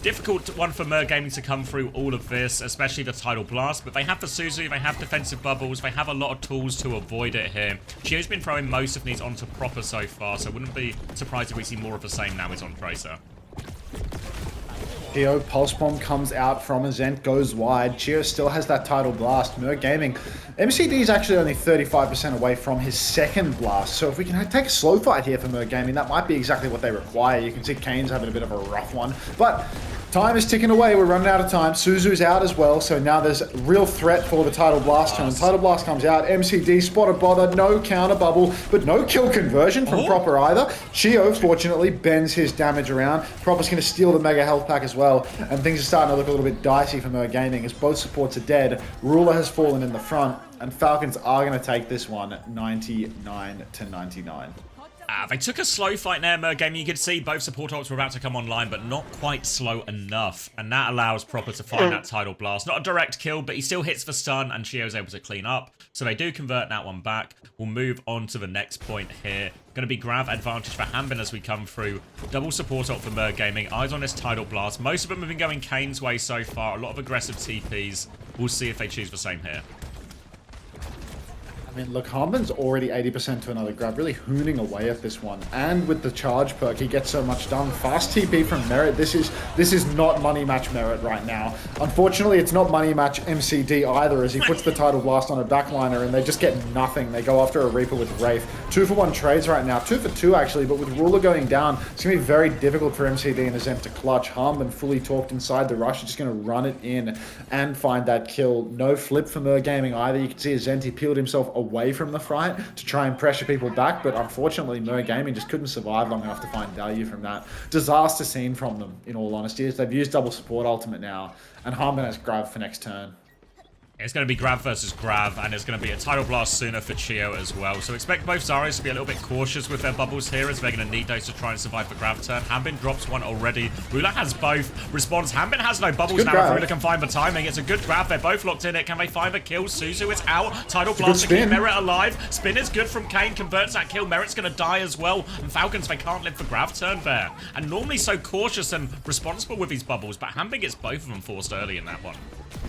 difficult one for Merc Gaming to come through all of this, especially the Tidal Blast. But they have the Suzu, they have defensive bubbles, they have a lot of tools to avoid it here. Chio's been throwing most of these onto Proper so far, so wouldn't be surprised if we see more of the same now he's on Tracer. Chio, Pulse Bomb comes out from Azent, goes wide. Chio still has that Tidal Blast. Merc Gaming. MCD is actually only 35% away from his second blast, so if we can take a slow fight here for Merc Gaming, that might be exactly what they require. You can see Kane's having a bit of a rough one, but time is ticking away. We're running out of time. Suzu's out as well, so now there's a real threat for the Tidal Blast turn. Tidal Blast comes out. MCD, Spot a Bother, no counter bubble, but no kill conversion from Proper either. Chio, fortunately, bends his damage around. Proper's going to steal the Mega Health Pack as well, and things are starting to look a little bit dicey for Merc Gaming as both supports are dead. Ruler has fallen in the front, and Falcons are going to take this one 99-99. They took a slow fight there, Merc Gaming. You could see both support ults were about to come online, but not quite slow enough. And that allows Proper to find that Tidal Blast. Not a direct kill, but he still hits the stun, and Chio's able to clean up. So they do convert that one back. We'll move on to the next point here. Going to be grab advantage for Hambin as we come through. Double support ult for Merc Gaming. Eyes on this Tidal Blast. Most of them have been going Kane's way so far. A lot of aggressive TPs. We'll see if they choose the same here. I mean, look, Hambin's already 80% to another grab, really hooning away at this one. And with the charge perk, he gets so much done. Fast TP from Merit. This is not money match Merit right now. Unfortunately, it's not money match MCD either, as he puts the Tidal Blast on a backliner and they just get nothing. They go after a Reaper with Wraith. 2-for-1 trades right now. 2-for-2 actually, but with Ruler going down, it's going to be very difficult for MCD and Azent to clutch. Hambin fully torqued inside the rush. He's just going to run it in and find that kill. No flip for Merc Gaming either. You can see Azent, he peeled himself away from the fight to try and pressure people back, but unfortunately Merc Gaming just couldn't survive long enough to find value from that. Disaster scene from them, in all honesty, as they've used double support ultimate now, and Hambin has grab for next turn. It's going to be Grav versus Grav, and it's going to be a Tidal Blast sooner for Chio as well. So expect both Zarias to be a little bit cautious with their bubbles here, as they're going to need those to try and survive the Grav turn. Hanbin drops one already. Ruler has both. Responds. Hanbin has no bubbles now. If Ruler can find the timing, it's a good grab. They're both locked in it. Can they find the kill? Suzu is out. Tidal Blast to keep Merit alive. Spin is good from Kane. Converts that kill. Merit's going to die as well. And Falcons, they can't live the Grav turn there. And normally so cautious and responsible with these bubbles, but Hanbin gets both of them forced early in that one.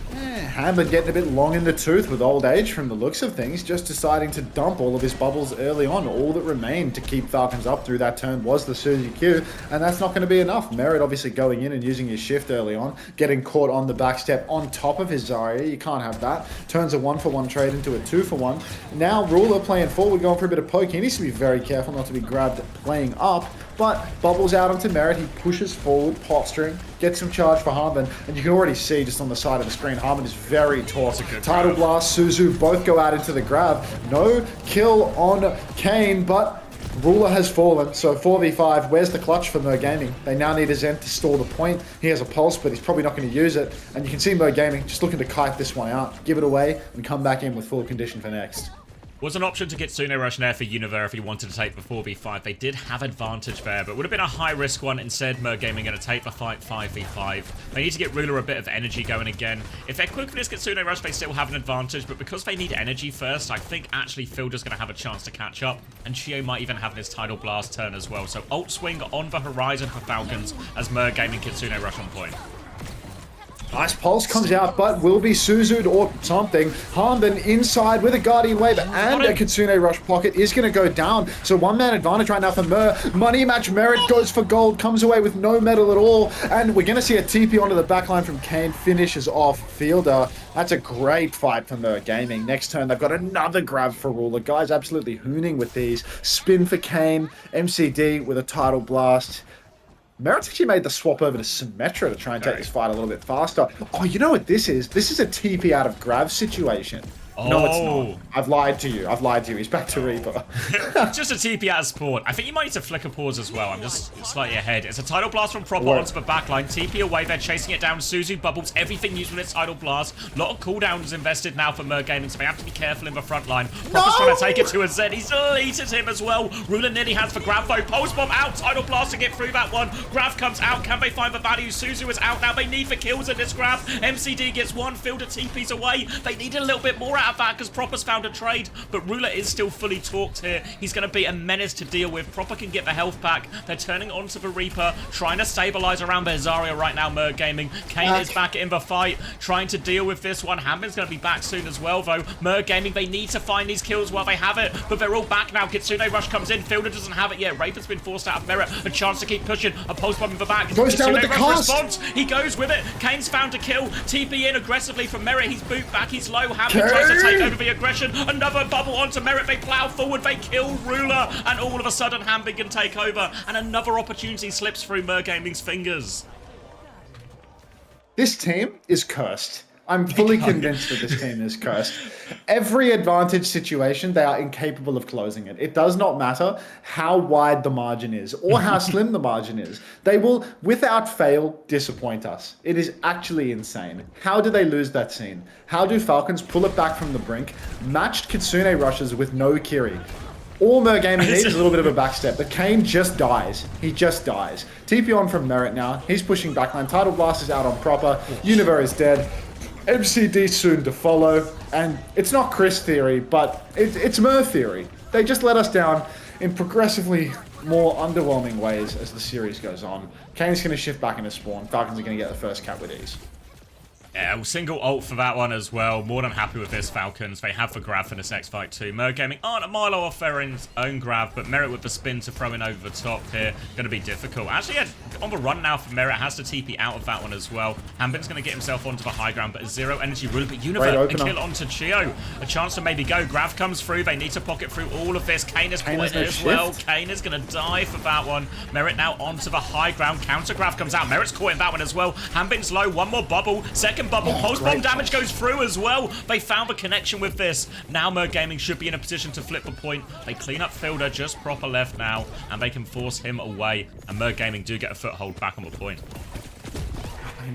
Hanbin getting a bit long in the tooth with old age from the looks of things, just deciding to dump all of his bubbles early on. All that remained to keep Falcons up through that turn was the Suzy Q, and that's not going to be enough. Merit obviously going in and using his shift early on, getting caught on the backstep on top of his Zarya. You can't have that. Turns a 1-for-1 trade into a 2-for-1. Now Ruler playing forward, going for a bit of poke. He needs to be very careful not to be grabbed playing up. But bubbles out onto Merit, he pushes forward, posturing, gets some charge for Hanbin, and you can already see just on the side of the screen, Hanbin is very taut. Tidal Blast, Suzu both go out into the grab. No kill on Kane, but Ruler has fallen, so 4v5. Where's the clutch for Mer Gaming? They now need a Zen to stall the point. He has a pulse, but he's probably not going to use it. And you can see Mer Gaming just looking to kite this one out, give it away, and come back in with full condition for next. Was an option to get Kitsune Rush there for Univer if he wanted to take the 4v5. They did have advantage there, but would have been a high-risk one. Instead, Mer Gaming going to take the fight 5v5. They need to get Ruler a bit of energy going again. If they're quick for this Kitsune Rush, they still have an advantage, but because they need energy first, I think actually Fielder's going to have a chance to catch up, and Chio might even have this Tidal Blast turn as well. So ult swing on the horizon for Falcons as Mer Gaming Kitsune Rush on point. Nice pulse comes out, but will be Suzu'd or something. Hanbin inside with a Guardian Wave and a Kitsune Rush pocket is going to go down. So one-man advantage right now for Mer. Money match, Merit goes for gold, comes away with no medal at all. And we're going to see a TP onto the backline from Kane, finishes off Fielder. That's a great fight for Mer Gaming. Next turn, they've got another grab for Ruler. Guys absolutely hooning with these. Spin for Kane, MCD with a Tidal Blast. Merit's actually made the swap over to Symmetra to try and take this fight a little bit faster. Oh, you know what this is? This is a TP out of Grav situation. No, it's not. I've lied to you. I've lied to you. He's back to Reaper. Just a TP out of support. I think you might need to flicker pause as well. I'm just slightly ahead. It's a Tidal Blast from Proper onto the backline. TP away. They're chasing it down. Suzu bubbles everything used with its Tidal Blast. A lot of cooldowns invested now for Mer Gaming, so they have to be careful in the front line. Proper's trying to take it to a Z. He's deleted him as well. Ruler nearly has for Grav though. Pulse Bomb out. Tidal Blast to get through that one. Grav comes out. Can they find the value? Suzu is out now. They need the kills in this Grav. MCD gets one. Fielder TP's away. They need a little bit more out of that because Proper's found a trade, but Ruler is still fully torqued here. He's going to be a menace to deal with. Proper can get the health back. They're turning onto the Reaper, trying to stabilize around their Zarya right now, Mer Gaming. Kane is back in the fight, trying to deal with this one. Hanbin's going to be back soon as well, though. Mer Gaming, they need to find these kills while they have it, but they're all back now. Kitsune Rush comes in. Fielder doesn't have it yet. Raven's been forced out of Merit. A chance to keep pushing. A pulse bomb in the back. Goes down with the cast. Response. He goes with it. Kane's found a kill. TP in aggressively from Merit. He's boot back. He's low. Hanbin tries to take over the aggression. Another bubble onto Merit. They plow forward. They kill Ruler. And all of a sudden, Hanbin can take over. And another opportunity slips through Mer Gaming's fingers. This team is cursed. I'm fully convinced that this team is cursed. Every advantage situation, they are incapable of closing it. It does not matter how wide the margin is or how slim the margin is. They will, without fail, disappoint us. It is actually insane. How do they lose that scene? How do Falcons pull it back from the brink? Matched Kitsune rushes with no Kiri. All Mer Gaming needs is a little bit of a backstep, but Kane just dies. He just dies. TP on from Merit now. He's pushing backline. Tidal Blast is out on Proper. Univer is dead. MCD soon to follow, and it's not Chris theory, but it's Mer theory. They just let us down in progressively more underwhelming ways as the series goes on. Kane's going to shift back into spawn. Falcons are going to get the first cap with ease. Yeah, single ult for that one as well. More than happy with this, Falcons. They have the grab for this next fight too. Mer Gaming aren't a mile off their own grab, but Merit with the spin to throw in over the top here. Going to be difficult. Actually, yeah, on the run now for Merit. Has to TP out of that one as well. Hanbin's going to get himself onto the high ground, but zero energy Ruler. But Univer and kill onto Chio. A chance to maybe go. Grav comes through. They need to pocket through all of this. Kane is caught as well. Kane is going to die for that one. Merit now onto the high ground. Counter Grav comes out. Merit's caught in that one as well. Hanbin's low. One more bubble. Second bubble. Pulse bomb damage goes through as well. They found the connection with this. Now Mer Gaming should be in a position to flip the point. They clean up Fielder, just Proper left now, and they can force him away. And Mer Gaming do get a foothold back on the point.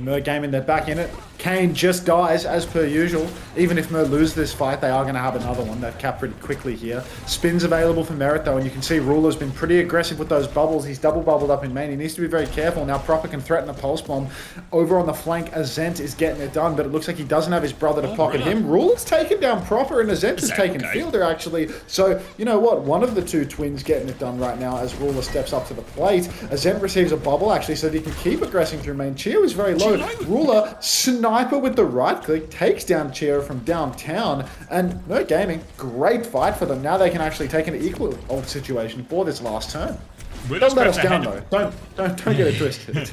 Mer Gaming, they're back in it. Kane just dies as per usual. Even if Mer lose this fight, they are going to have another one. They've capped pretty quickly here. Spins available for Merit though, and you can see Ruler's been pretty aggressive with those bubbles. He's double bubbled up in main. He needs to be very careful. Now Proper can threaten a pulse bomb. Over on the flank, Azent is getting it done, but it looks like he doesn't have his brother to pocket him. Ruler's taken down Proper, and Azent is taking Fielder actually. So, you know what? One of the two twins getting it done right now as Ruler steps up to the plate. Azent receives a bubble actually so that he can keep aggressing through main. Chio is very low. Ruler, sniper with the right click, takes down Chio from downtown, and Mer Gaming, great fight for them. Now they can actually take an equal old situation for this last turn. Don't let us down though. Don't get it twisted.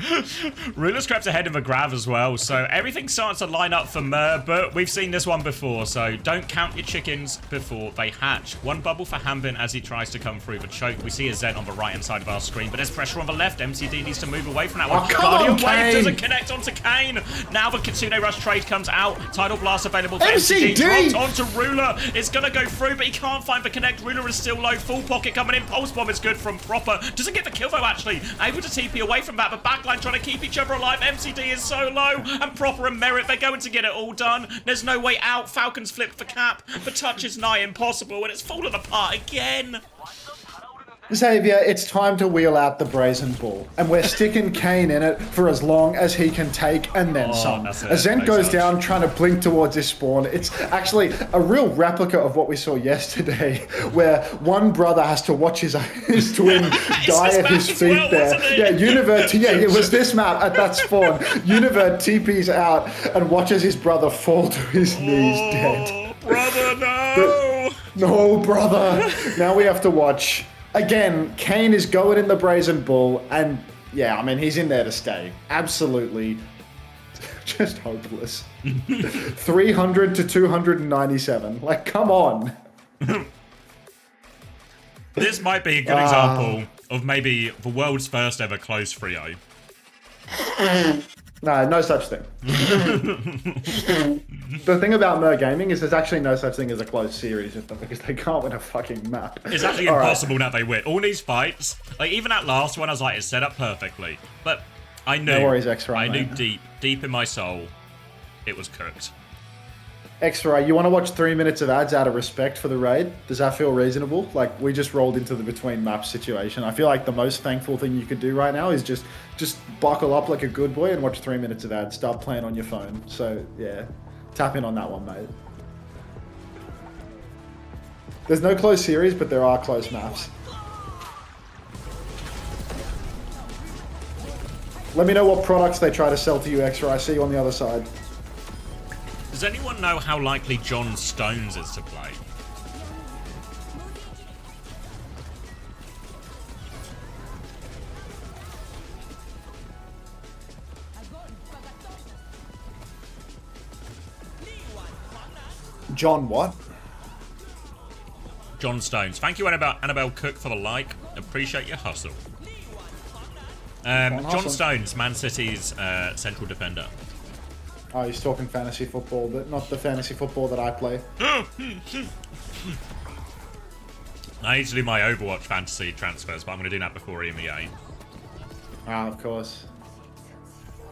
Ruler scraps ahead of a Grav as well, so everything starts to line up for Mer, but we've seen this one before, so don't count your chickens before they hatch. One bubble for Hambin as he tries to come through the choke. We see a Zen on the right hand side of our screen, but there's pressure on the left. MCD needs to move away from that one. Guardian Wave doesn't connect onto Kane. Now the Kitsune Rush trade comes out. Tidal Blast available for MCD. Dropped onto Ruler. It's going to go through, but he can't find the connect. Ruler is still low. Full pocket coming in. Pulse Bomb is good from Proper. Doesn't get the kill though, actually. Able to TP away from that, but backline trying to keep each other alive. MCD is so low, and Proper and Merit, they're going to get it all done. There's no way out. Falcons flip for cap. The touch is nigh impossible, and it's fallen apart again. Xavier, it's time to wheel out the Brazen Bull, and we're sticking Kane in it for as long as he can take, and then some. Azent goes down trying to blink towards his spawn. It's actually a real replica of what we saw yesterday, where one brother has to watch his twin die at his feet there. It was this map at that spawn. Univert TP's out and watches his brother fall to his knees dead. Brother, no! No, brother. Now we have to watch. Again, Kane is going in the Brazen Bull, and yeah, I mean, he's in there to stay. Absolutely just hopeless. 300 to 297. Like, come on. This might be a good example of maybe the world's first ever close 3-0. No such thing. The thing about Mer Gaming is there's actually no such thing as a close series with them because they can't win a fucking map. It's actually impossible now they win. All these fights, like even that last one, I was like, it's set up perfectly. But I knew, no worries, X-Ray, I knew deep in my soul, it was cooked. X-Ray, you want to watch 3 minutes of ads out of respect for the raid? Does that feel reasonable? Like, we just rolled into the between maps situation. I feel like the most thankful thing you could do right now is just buckle up like a good boy and watch 3 minutes of ads. Start playing on your phone. So, yeah. Tap in on that one, mate. There's no close series, but there are close maps. Let me know what products they try to sell to you, X-Ray. I see you on the other side. Does anyone know how likely John Stones is to play? John what? John Stones. Thank you, Annabelle Cook, for the like. Appreciate your hustle. John Stones, Man City's central defender. Oh, he's talking fantasy football, but not the fantasy football that I play. I need to do my Overwatch fantasy transfers, but I'm going to do that before EMEA. Ah, of course.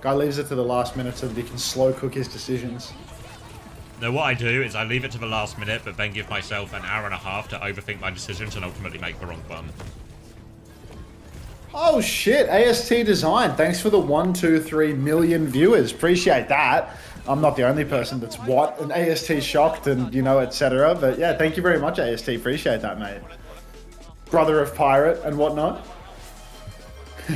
Guy leaves it to the last minute so that he can slow cook his decisions. No, what I do is I leave it to the last minute, but then give myself an hour and a half to overthink my decisions and ultimately make the wrong one. Oh shit, AST Design. Thanks for the 123 million viewers. Appreciate that. I'm not the only person that's an AST shocked and, you know, etc. But yeah, thank you very much, AST. Appreciate that, mate. Brother of Pirate and whatnot.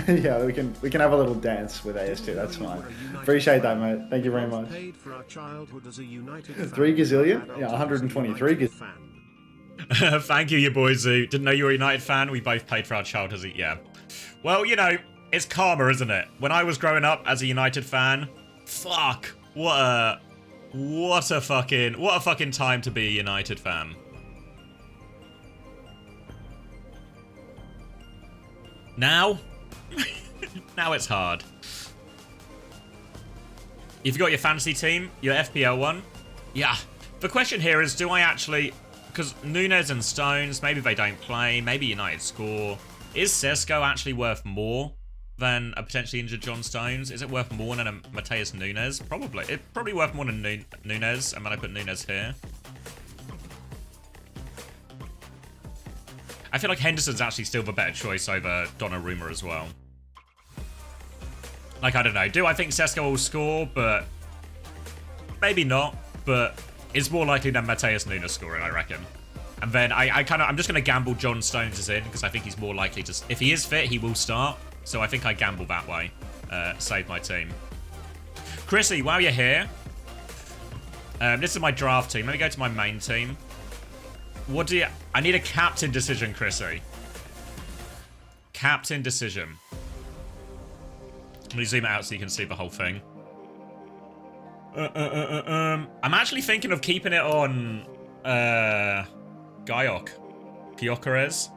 Yeah, we can have a little dance with AST. That's fine. Appreciate that, mate. Thank you very much. 3 gazillion? Yeah, 123 gazillion. Thank you, your boy Zoo. Didn't know you were a United fan. We both paid for our childhood. Yeah. Well, you know, it's karma, isn't it? When I was growing up as a United fan, fuck, what a fucking time to be a United fan. Now, now it's hard. You've got your fantasy team, your FPL one. Yeah. The question here is, do I actually, because Nunes and Stones, maybe they don't play, maybe United score. Is Sesko actually worth more than a potentially injured John Stones? Is it worth more than a Mateus Nunes? Probably. It's probably worth more than Nunes, and then I put Nunes here. I feel like Henderson's actually still the better choice over Donnarumma as well. Like, I don't know. Do I think Sesko will score? But maybe not. But it's more likely than Mateus Nunes scoring, I reckon. And then I'm just going to gamble John Stones is in because I think he's more likely to... If he is fit, he will start. So I think I gamble that way. Save my team. Chrissy, while you're here, this is my draft team. Let me go to my main team. What do you... I need a captain decision, Chrissy. Captain decision. Let me zoom it out so you can see the whole thing. I'm actually thinking of keeping it on... Gyökeres.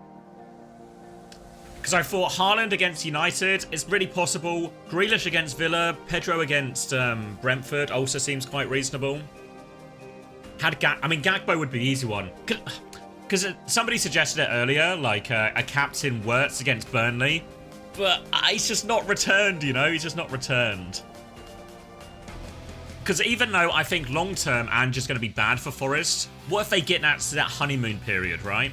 Because I thought Haaland against United is really possible. Grealish against Villa. Pedro against Brentford also seems quite reasonable. Gakpo would be the easy one. Because somebody suggested it earlier, like a captain Wirtz against Burnley. But he's just not returned, you know? He's just not returned. Because even though I think long-term Ange is going to be bad for Forest, what if they get that honeymoon period, right?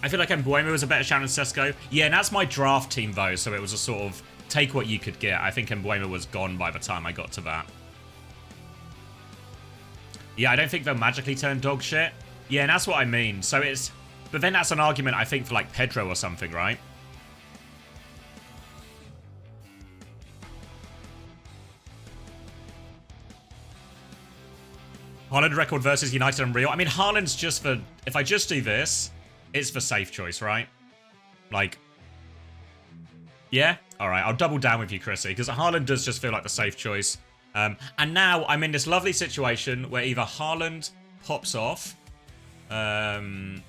I feel like Mbeumo was a better shout than Sesko. Yeah, and that's my draft team, though, so it was a sort of take what you could get. I think Mbeumo was gone by the time I got to that. Yeah, I don't think they'll magically turn dog shit. Yeah, and that's what I mean. So it's... But then that's an argument, I think, for, like, Pedro or something, right? Haaland record versus United and Real. I mean, Haaland's just for... If I just do this, it's the safe choice, right? Like... Yeah? Alright, I'll double down with you, Chrissy, because Haaland does just feel like the safe choice. And now I'm in this lovely situation where either Haaland pops off... either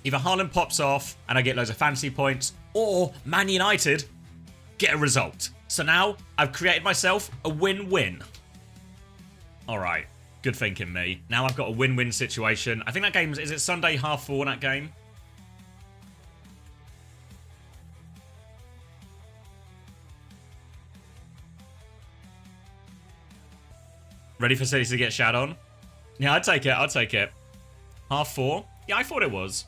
Haaland pops off and I get loads of fantasy points, or Man United get a result. So now I've created myself a win-win. Alright, good thinking, me. Now I've got a win-win situation. I think that game is it Sunday 4:30, that game? Ready for City to get shat on? Yeah, I'd take it, I'll take it. 4:30? Yeah, I thought it was.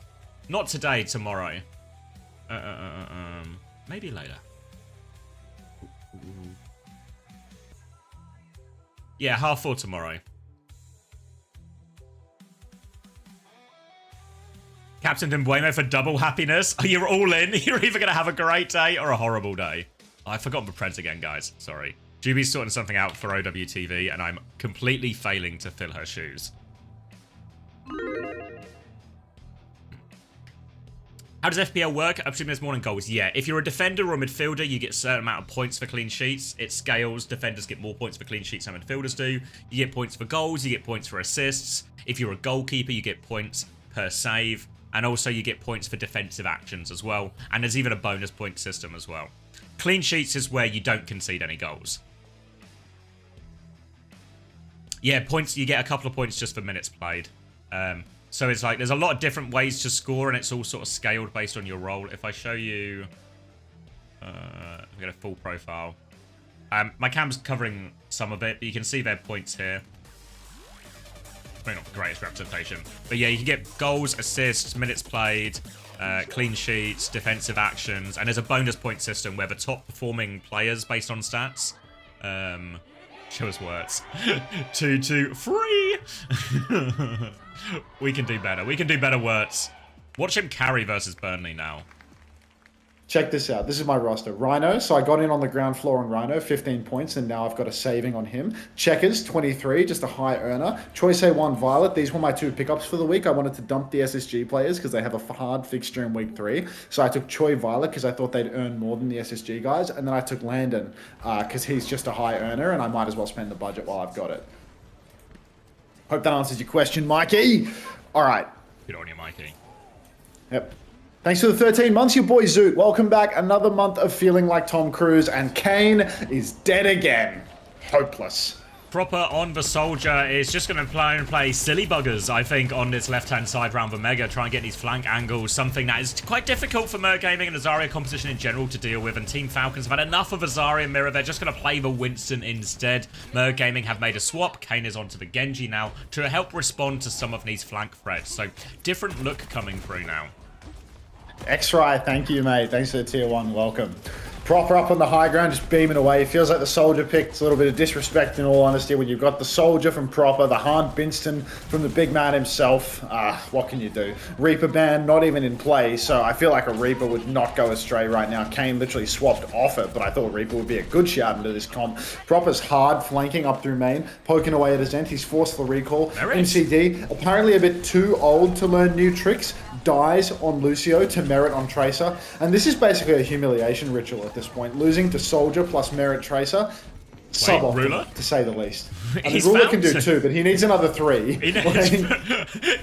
Not today, tomorrow. Maybe later. Yeah, 4:30 tomorrow. Captain Mbeumo for double happiness. Oh, you're all in. You're either going to have a great day or a horrible day. Oh, I forgot the Preds again, guys. Sorry. Juby's sorting something out for OWTV, and I'm completely failing to fill her shoes. How does FPL work? I presume there's more than goals. Yeah, if you're a defender or a midfielder, you get a certain amount of points for clean sheets. It scales. Defenders get more points for clean sheets than midfielders do. You get points for goals. You get points for assists. If you're a goalkeeper, you get points per save. And also you get points for defensive actions as well. And there's even a bonus point system as well. Clean sheets is where you don't concede any goals. Yeah, points. You get a couple of points just for minutes played. So it's like, there's a lot of different ways to score, and it's all sort of scaled based on your role. If I show you... I've got a full profile. My cam's covering some of it, but you can see their points here. Probably not the greatest representation. But yeah, you can get goals, assists, minutes played, clean sheets, defensive actions, and there's a bonus point system where the top performing players based on stats... show us words. 2-2 free. We can do better. We can do better words. Watch him carry versus Burnley now. Check this out. This is my roster. Rhino. So I got in on the ground floor on Rhino, 15 points, and now I've got a saving on him. Checkers, 23, just a high earner. Choice A1 Violet. These were my two pickups for the week. I wanted to dump the SSG players because they have a hard fixture in week 3. So I took Choi Violet because I thought they'd earn more than the SSG guys. And then I took Landon because he's just a high earner and I might as well spend the budget while I've got it. Hope that answers your question, Mikey. All right. Good on you, Mikey. Yep. Thanks for the 13 months, your boy Zoot. Welcome back. Another month of feeling like Tom Cruise, and Kane is dead again. Hopeless. Proper on the soldier is just going to play silly buggers, I think, on this left-hand side round the Mega, try and get these flank angles, something that is quite difficult for Mer Gaming and the Zarya composition in general to deal with, and Team Falcons have had enough of a Zarya mirror. They're just going to play the Winston instead. Mer Gaming have made a swap. Kane is onto the Genji now to help respond to some of these flank threats. So, different look coming through now. X-Ray, thank you, mate. Thanks for the tier 1 welcome. Proper up on the high ground, just beaming away. Feels like the soldier picked. A little bit of disrespect in all honesty when you've got the soldier from Proper, the Han Binston from the big man himself. What can you do? Reaper ban not even in play, so I feel like a Reaper would not go astray right now. Kane literally swapped off it, but I thought Reaper would be a good shout into this comp. Proper's hard flanking up through main, poking away at his end. He's forced the recall. MCD, apparently a bit too old to learn new tricks, dies on Lucio to Merit on Tracer, and this is basically a humiliation ritual at this point. Losing to Soldier plus Merit Tracer, suboptimal to say the least. I mean, Ruler can do 2, but he needs another 3.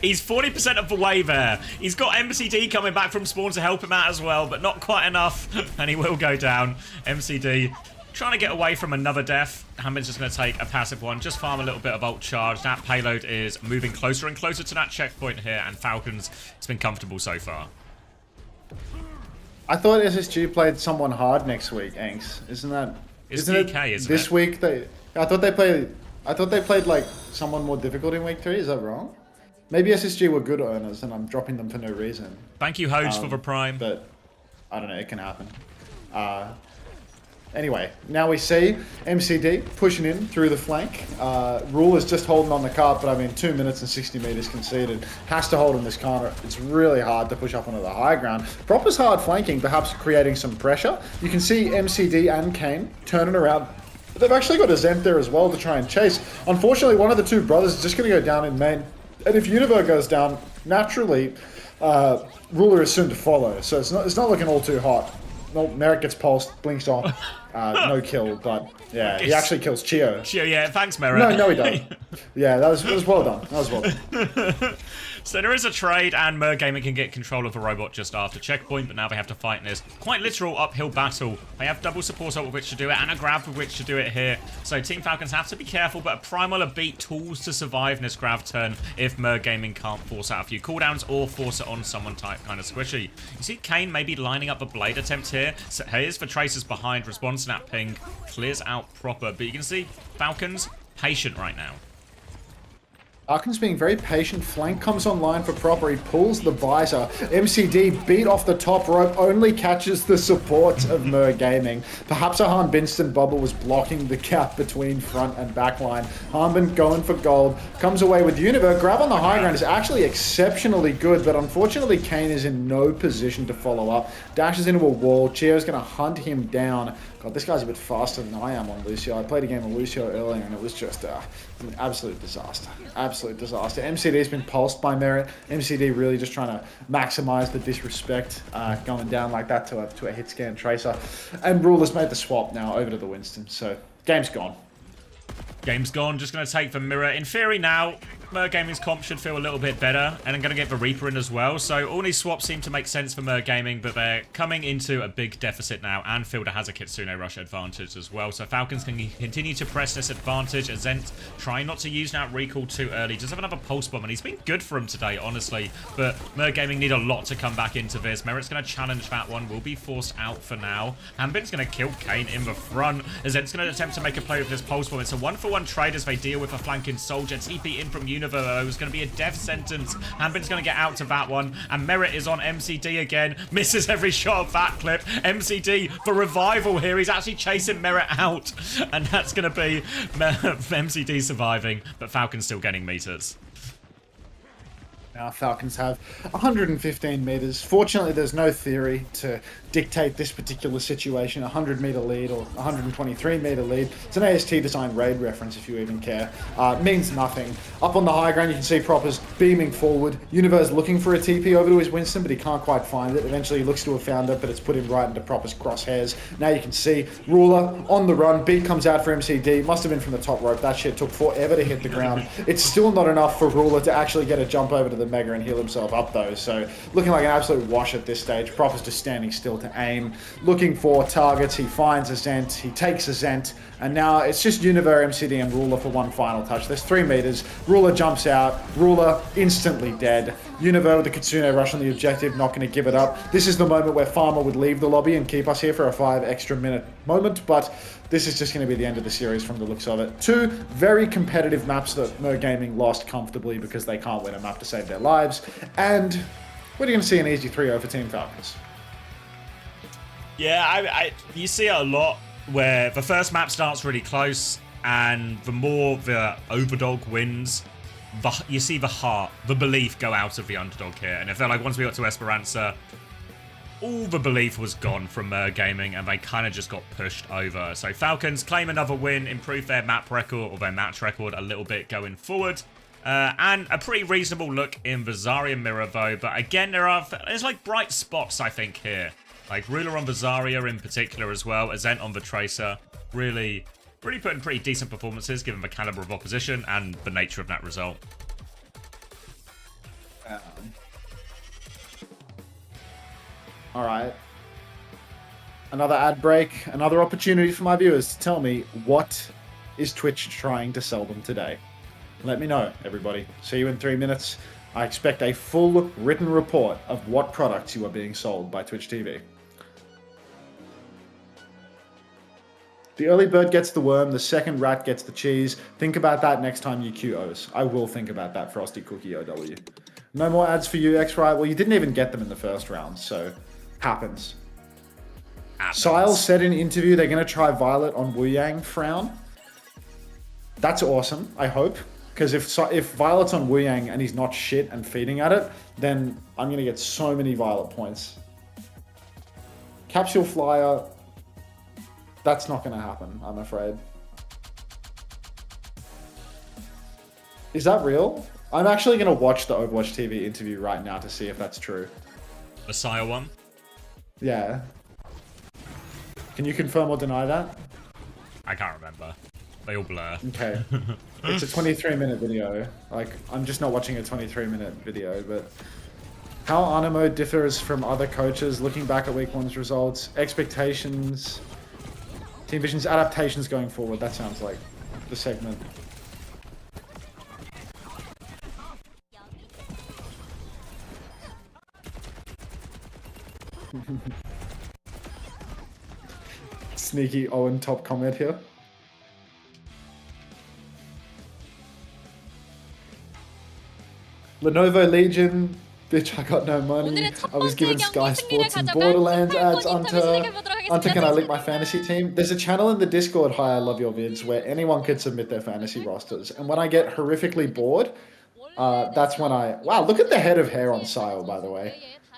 He's 40% of the way there. He's got MCD coming back from spawn to help him out as well, but not quite enough, and he will go down. MCD trying to get away from another death. Hammond's just going to take a passive one, just farm a little bit of ult charge. That payload is moving closer and closer to that checkpoint here, and Falcons, it's been comfortable so far. I thought SSG played someone hard next week, Anks. Isn't it this week? I thought they played like someone more difficult in week 3. Is that wrong? Maybe SSG were good earners, and I'm dropping them for no reason. Thank you, Hoj, for the prime. But I don't know. It can happen. Anyway, now we see MCD pushing in through the flank. Rule is just holding on the cart, but I mean 2 minutes and 60 meters conceded. Has to hold in this corner. It's really hard to push up onto the high ground. Proper's hard flanking, perhaps creating some pressure. You can see MCD and Kane turning around. They've actually got a Zent there as well to try and chase. Unfortunately, one of the 2 brothers is just going to go down in main. And if Univer goes down, naturally, Ruler is soon to follow. So it's not looking all too hot. No, Merrick gets pulsed, blinks off. No kill, but yeah, he actually kills Chio. Chio, yeah, thanks, Merrick. No, he doesn't. Yeah, that was well done. That was well done. So there is a trade, and Mer Gaming can get control of the robot just after checkpoint, but now they have to fight in this quite literal uphill battle. They have double support with which to do it, and a grab with which to do it here. So Team Falcons have to be careful, but a Primal are beat tools to survive in this grab turn if Mer Gaming can't force out a few cooldowns or force it on someone type kind of squishy. You see Kane maybe lining up a blade attempt here. So here's for Tracers behind, responds to that ping, clears out Proper, but you can see Falcons patient right now. Falcons being very patient. Flank comes online for Proper. He pulls the visor. MCD beat off the top rope. Only catches the support of Mer Gaming. Perhaps a Han Binston bubble was blocking the gap between front and back line. Hanbin going for gold. Comes away with Univer. Grab on the high ground is actually exceptionally good, but unfortunately Kane is in no position to follow up. Dashes into a wall. Chio's going to hunt him down. God, this guy's a bit faster than I am on Lucio. I played a game of Lucio earlier, and it was just an absolute disaster. Absolute disaster. MCD's been pulsed by Merit. MCD really just trying to maximize the disrespect, going down like that to a hit scan Tracer. And Ruler's made the swap now over to the Winston, so game's gone. Game's gone, just going to take the mirror. In theory now, Mer Gaming's comp should feel a little bit better, and I'm going to get the Reaper in as well. So all these swaps seem to make sense for Mer Gaming, but they're coming into a big deficit now, and Fielder has a Kitsune Rush advantage as well. So Falcons can continue to press this advantage. Zent trying not to use that recall too early. Does have another Pulse Bomb, and he's been good for him today, honestly. But Mer Gaming need a lot to come back into this. Merit's going to challenge that one, will be forced out for now. Hanbin's going to kill Kane in the front. Zent's going to attempt to make a play with this Pulse Bomb. It's a 1-for-1 trade as they deal with a flanking soldier. TP in from Univer, though, is going to be a death sentence. Hanbin's going to get out to that one, and Merit is on MCD again. Misses every shot of that clip. MCD for revival here. He's actually chasing Merit out, and that's going to be MCD surviving, but Falcon's still getting meters. Now Falcons have 115 meters. Fortunately, there's no theory to dictate this particular situation. 100-meter lead or 123-meter lead. It's an AST design raid reference, if you even care. Means nothing. Up on the high ground, you can see Proper's beaming forward. Universe looking for a TP over to his Winston, but he can't quite find it. Eventually, he looks to have found it, but it's put him right into Proper's crosshairs. Now you can see Ruler on the run. Beat comes out for MCD. Must have been from the top rope. That shit took forever to hit the ground. It's still not enough for Ruler to actually get a jump over to the Mega and heal himself up though. So looking like an absolute wash at this stage. Prof is just standing still to aim, looking for targets. He finds a Zent, he takes a Zent, and now it's just Univer, MCD, and Ruler for one final touch. There's 3 meters. Ruler jumps out. Ruler instantly dead. Univer with the Kitsune rush on the objective, not going to give it up. This is the moment where Farmer would leave the lobby and keep us here for a 5 extra minute moment, but this is just going to be the end of the series from the looks of it. 2 very competitive maps that Mer Gaming lost comfortably because they can't win a map to save their lives, and we're going to see an easy 3-0 for Team Falcons. Yeah, you see it a lot where the first map starts really close, and the more the overdog wins, you see the heart, the belief go out of the underdog here. And it felt like once we got to Esperanza, all the belief was gone from Gaming, and they kind of just got pushed over. So Falcons claim another win, improve their map record, or their match record a little bit going forward. And a pretty reasonable look in the Zarya mirror, though. But again, there's like bright spots, I think, here. Like Ruler on the Zarya in particular as well, Azent on the Tracer. Really putting pretty decent performances, given the caliber of opposition and the nature of that result. All right. Another ad break, another opportunity for my viewers to tell me, what is Twitch trying to sell them today? Let me know, everybody. See you in 3 minutes. I expect a full written report of what products you are being sold by Twitch TV. The early bird gets the worm, the second rat gets the cheese. Think about that next time you QOs. I will think about that, Frosty Cookie OW. No more ads for you, X-Right. Well, you didn't even get them in the first round, so happens. Sile said in an interview they're going to try Violet on Wu Yang Frown. That's awesome, I hope. Because if Violet's on Wu Yang and he's not shit and feeding at it, then I'm going to get so many Violet points. Capsule Flyer, that's not going to happen, I'm afraid. Is that real? I'm actually going to watch the Overwatch TV interview right now to see if that's true. The Sire one? Yeah. Can you confirm or deny that? I can't remember. They all blur. Okay. It's a 23-minute video. Like, I'm just not watching a 23-minute video, but how Animo differs from other coaches, looking back at week 1's results, expectations, Team Vision's adaptations going forward. That sounds like the segment. Sneaky Owen top comment here. Lenovo Legion, bitch, I got no money. 오늘의 첫 I was 번째 given 경기 Sky 승리를 Sports and 가져간 Borderlands ads 인터뷰 until 진행해보도록 하겠습니다. Can I Lick My Fantasy Team? There's a channel in the Discord, Hi, I Love Your Vids, where anyone can submit their fantasy rosters. And when I get horrifically bored, that's when wow, look at the head of hair on Sile, by the way.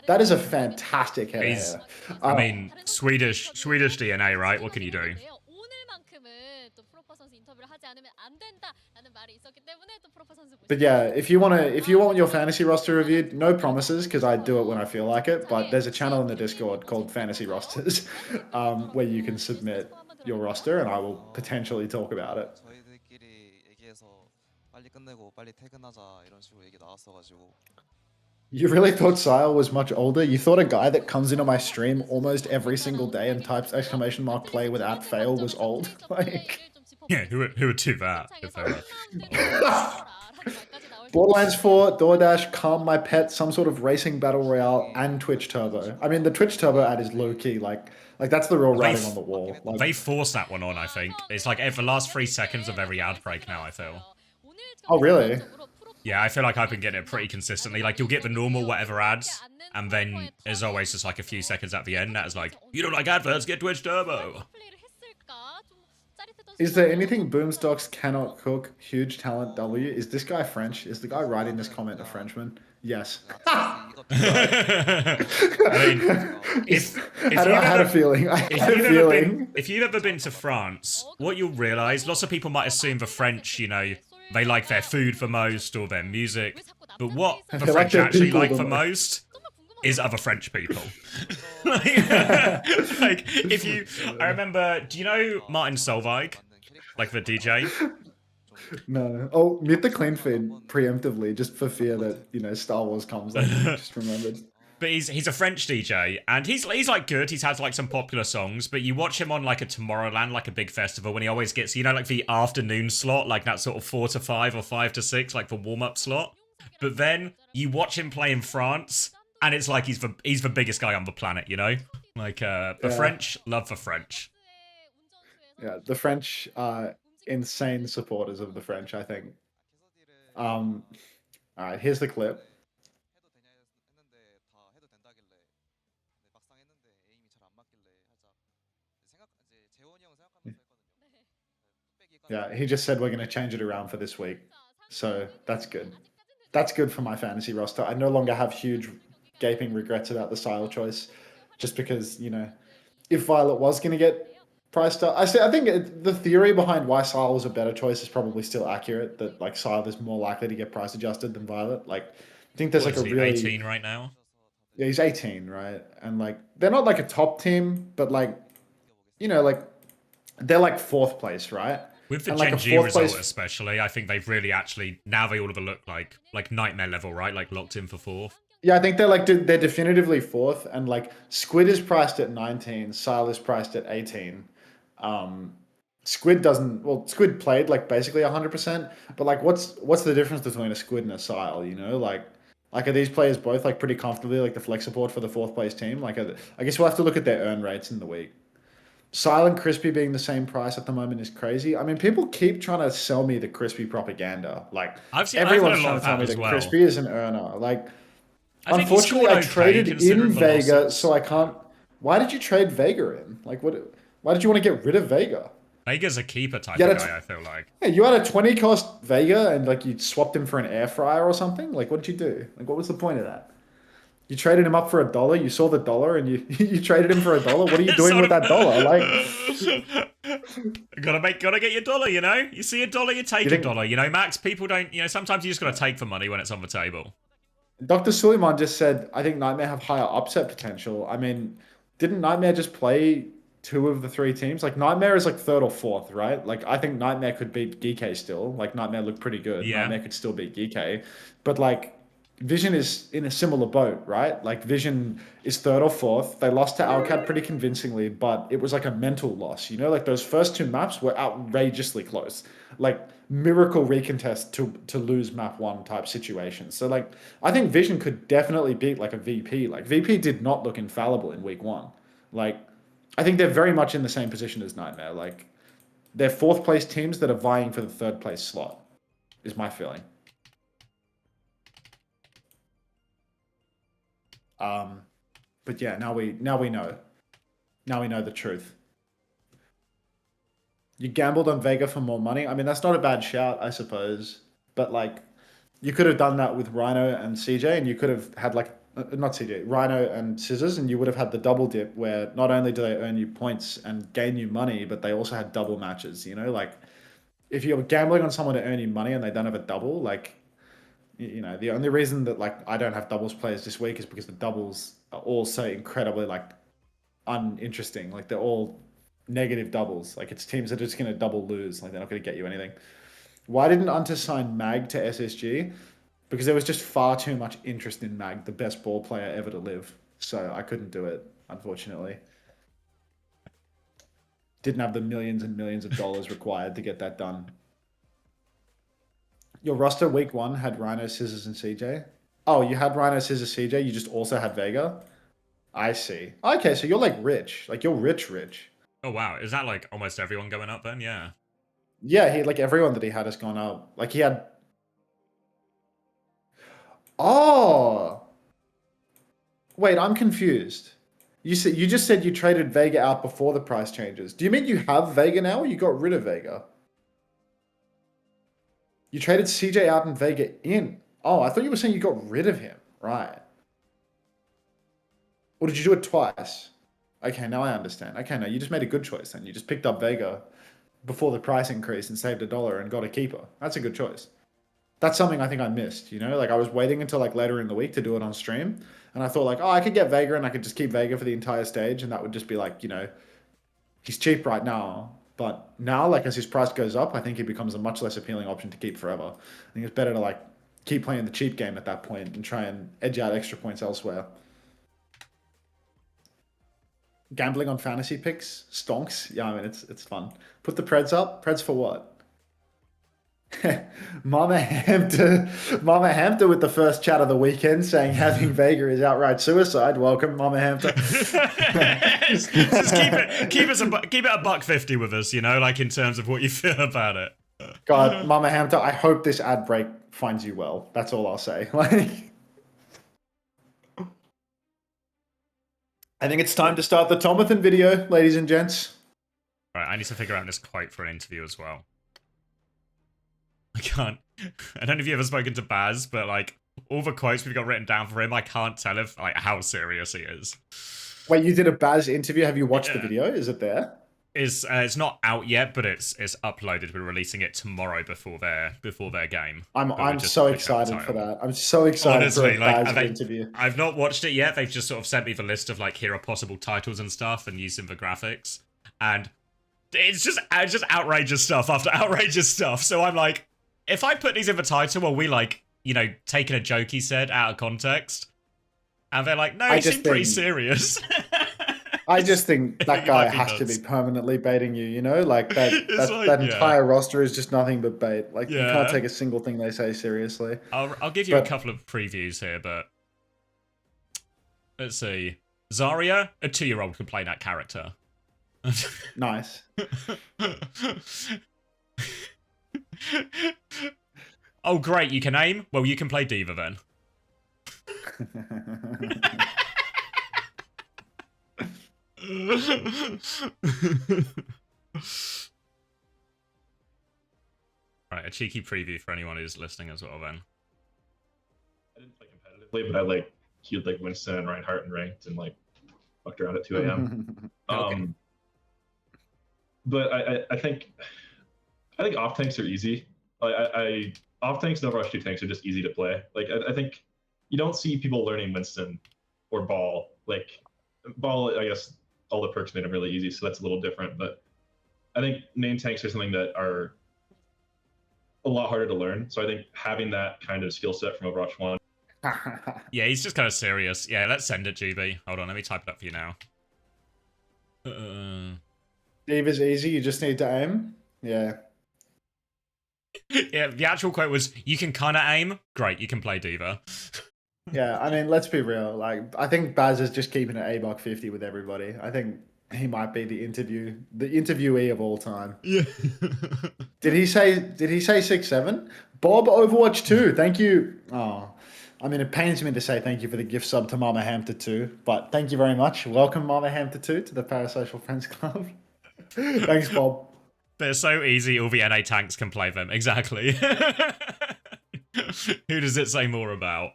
That is a fantastic head of hair. I mean, Swedish DNA, right? What can you do? But yeah, if you want your fantasy roster reviewed, no promises, because I do it when I feel like it. But there's a channel in the Discord called Fantasy Rosters, where you can submit your roster, and I will potentially talk about it. You really thought Sile was much older? You thought a guy that comes into my stream almost every single day and types !play without fail was old? Like, Yeah, who would do that if they were? Borderlands 4, DoorDash, Calm My Pet, some sort of racing battle royale, and Twitch Turbo. I mean, the Twitch Turbo ad is low key, like that's the real writing on the wall. Like, they forced that one on, I think. It's like the last 3 seconds of every ad break now, I feel. Oh, really? Yeah, I feel like I've been getting it pretty consistently. Like, you'll get the normal whatever ads, and then there's always just like a few seconds at the end that is like, you don't like adverts, get Twitch Turbo. Is there anything Boomstocks cannot cook? Huge talent W. Is this guy French? Is the guy writing this comment a Frenchman? Yes. I mean, I had a feeling. If you've ever been to France, what you'll realise, lots of people might assume the French, you know, they like their food the most or their music. But what the French actually like the most is other French people. like, I remember, do you know Martin Solveig? Like the DJ? No. Oh, mute the clean feed preemptively, just for fear that Star Wars comes. Like, just remembered. But he's a French DJ, and he's like good. He's had like some popular songs, but you watch him on like a Tomorrowland, like a big festival, when he always gets, like the afternoon slot, like that sort of 4 to 5 or 5 to 6, like the warm up slot. But then you watch him play in France, and it's like he's the biggest guy on the planet, Like the Yeah. French love for French. Yeah, the French are insane supporters of the French, I think. All right, here's the clip. Yeah, he just said we're going to change it around for this week. So that's good. That's good for my fantasy roster. I no longer have huge gaping regrets about the style choice, just because, if Violet was going to get priced up, I think the theory behind why Sile was a better choice is probably still accurate, that like Sile is more likely to get price adjusted than Violet. Like, I think there's What like is a he, really 18 right now? Yeah, he's 18, right? And like they're not like a top team, but like like they're like fourth place, right? With the And like Gen a G fourth result place, especially, I think they've really actually, now they all look like nightmare level, right? Like locked in for 4th. yeah, I think they're definitively fourth, and like Squid is priced at 19, Sile is priced at 18. Um, Squid played like basically 100%, but like what's the difference between a Squid and a Sile? Like are these players both like pretty comfortably like the flex support for the fourth place team? Like I guess we'll have to look at their earn rates in the week. Silent Crispy being the same price at the moment is crazy. I mean, people keep trying to sell me the Crispy propaganda. Like I've heard everyone's a lot trying of to tell that me as that well. Crispy is an earner. Like, I think he unfortunately, scored I okay traded in considering the Vega, losses. so I can't. Why did you trade Vega in? Like, what? Why did you want to get rid of Vega? Vega's a keeper type You of had guy, I feel like. yeah, you had a 20 cost Vega and like you swapped him for an air fryer or something. Like, what did you do? Like, what was the point of that? You traded him up for $1. You saw the dollar and you you traded him for $1. What are you doing with that dollar? Like, gotta get your dollar, You see a dollar, you take you a think dollar, Max? People don't, sometimes you just gotta take the money when it's on the table. Dr. Suleiman just said, I think Nightmare have higher upset potential. I mean, didn't Nightmare just play 2 of the 3 teams? Like, Nightmare is like 3rd or 4th, right? Like, I think Nightmare could beat GK still. Like, Nightmare looked pretty good. Yeah. Nightmare could still beat GK. But, like, Vision is in a similar boat, right? Like, Vision is 3rd or 4th. They lost to Alcat pretty convincingly, but it was like a mental loss. Like, those first 2 maps were outrageously close. Like, miracle recontest to lose map 1 type situations. So like I think Vision could definitely beat like a VP. Like VP did not look infallible in week 1. Like I think they're very much in the same position as Nightmare. Like they're 4th place teams that are vying for the 3rd place slot is my feeling. But yeah, now we know. Now we know the truth. You gambled on Vega for more money. I mean, that's not a bad shout, I suppose. But like, you could have done that with Rhino and CJ, and you could have had like not CJ, Rhino and Scissors, and you would have had the double dip where not only do they earn you points and gain you money, but they also had double matches. Like if you're gambling on someone to earn you money and they don't have a double, like the only reason that like I don't have doubles players this week is because the doubles are all so incredibly like uninteresting. Like they're all negative doubles. Like it's teams that are just going to double lose. Like they're not going to get you anything. Why didn't Unter sign Mag to SSG? Because there was just far too much interest in Mag, the best ball player ever to live. So I couldn't do it, unfortunately. Didn't have the millions and millions of dollars required to get that done. Your roster week 1 had Rhino, Scissors, and CJ. Oh, you had Rhino, Scissors, CJ. You just also had Vega. I see. Okay, so you're like rich. Like you're rich. Oh wow, is that like almost everyone going up then? Yeah. Yeah, he like everyone that he had has gone up. Like he had. Oh. Wait, I'm confused. You just said you traded Vega out before the price changes. Do you mean you have Vega now, or you got rid of Vega? You traded CJ out and Vega in. Oh, I thought you were saying you got rid of him. Right. Or did you do it twice? Okay, now I understand. Okay, no, you just made a good choice then. You just picked up Vega before the price increase and saved $1 and got a keeper. That's a good choice. That's something I think I missed, Like I was waiting until like later in the week to do it on stream. And I thought like, oh, I could get Vega and I could just keep Vega for the entire stage. And that would just be like, he's cheap right now. But now, like as his price goes up, I think he becomes a much less appealing option to keep forever. I think it's better to like keep playing the cheap game at that point and try and edge out extra points elsewhere. Gambling on fantasy picks stonks. Yeah, I mean it's fun. Put the Preds up. Preds for what? Mama Hampton with the first chat of the weekend saying having Vega is outright suicide. Welcome, Mama Hampton. Just keep it a $1.50 with us, you know, like in terms of what you feel about it. God, Mama Hampton, I hope this ad break finds you well. That's all I'll say. Like, I think it's time to start the Tomathan video, ladies and gents. Right, I need to figure out this quote for an interview as well. I can't. I don't know if you've ever spoken to Baz, but like all the quotes we've got written down for him, I can't tell if like how serious he is. Wait, you did a Baz interview? Have you watched the video? Is it there? It's not out yet, but it's uploaded. We're releasing it tomorrow before their game. I'm so excited for that. I'm so excited Honestly, for a Baz like, interview. I've not watched it yet. They've just sort of sent me the list of like here are possible titles and stuff, and using the graphics, and it's just outrageous stuff after outrageous stuff. So I'm like, if I put these in the title, are we like, you know, taking a joke he said out of context? And they're like, no, he seemed pretty serious. I just think that guy has to be permanently baiting you, you know? Like that entire roster is just nothing but bait. Like you can't take a single thing they say seriously. I'll give you a couple of previews here, but let's see. Zarya, a 2-year-old can play that character. Nice. Oh, great, you can aim? Well, you can play D.Va then. Right, a cheeky preview for anyone who's listening as well then. I didn't play competitively, but I like queued like Winston and Reinhardt and ranked and like fucked around at 2 a.m. Okay. But I think off tanks are easy. Off tanks and Overwatch 2 tanks are just easy to play. Like I think you don't see people learning Winston or Ball. Like Ball, I guess all the perks made them really easy, so that's a little different. But I think main tanks are something that are a lot harder to learn. So I think having that kind of skill set from Overwatch 1. Yeah, he's just kind of serious. Yeah, let's send it, GB. Hold on, let me type it up for you now. D.Va's easy, you just need to aim. Yeah. Yeah, the actual quote was, you can kind of aim. Great, you can play D.Va. Yeah, I mean, let's be real. Like, I think Baz is just keeping it $1.50 with everybody. I think he might be the interviewee of all time. Yeah. Did he say 6'7"? Bob Overwatch 2, thank you. Oh, I mean, it pains me to say thank you for the gift sub to Mama Hampton 2, but thank you very much. Welcome, Mama Hampton 2, to the Parasocial Friends Club. Thanks, Bob. They're so easy, all the NA tanks can play them. Exactly. Who does it say more about?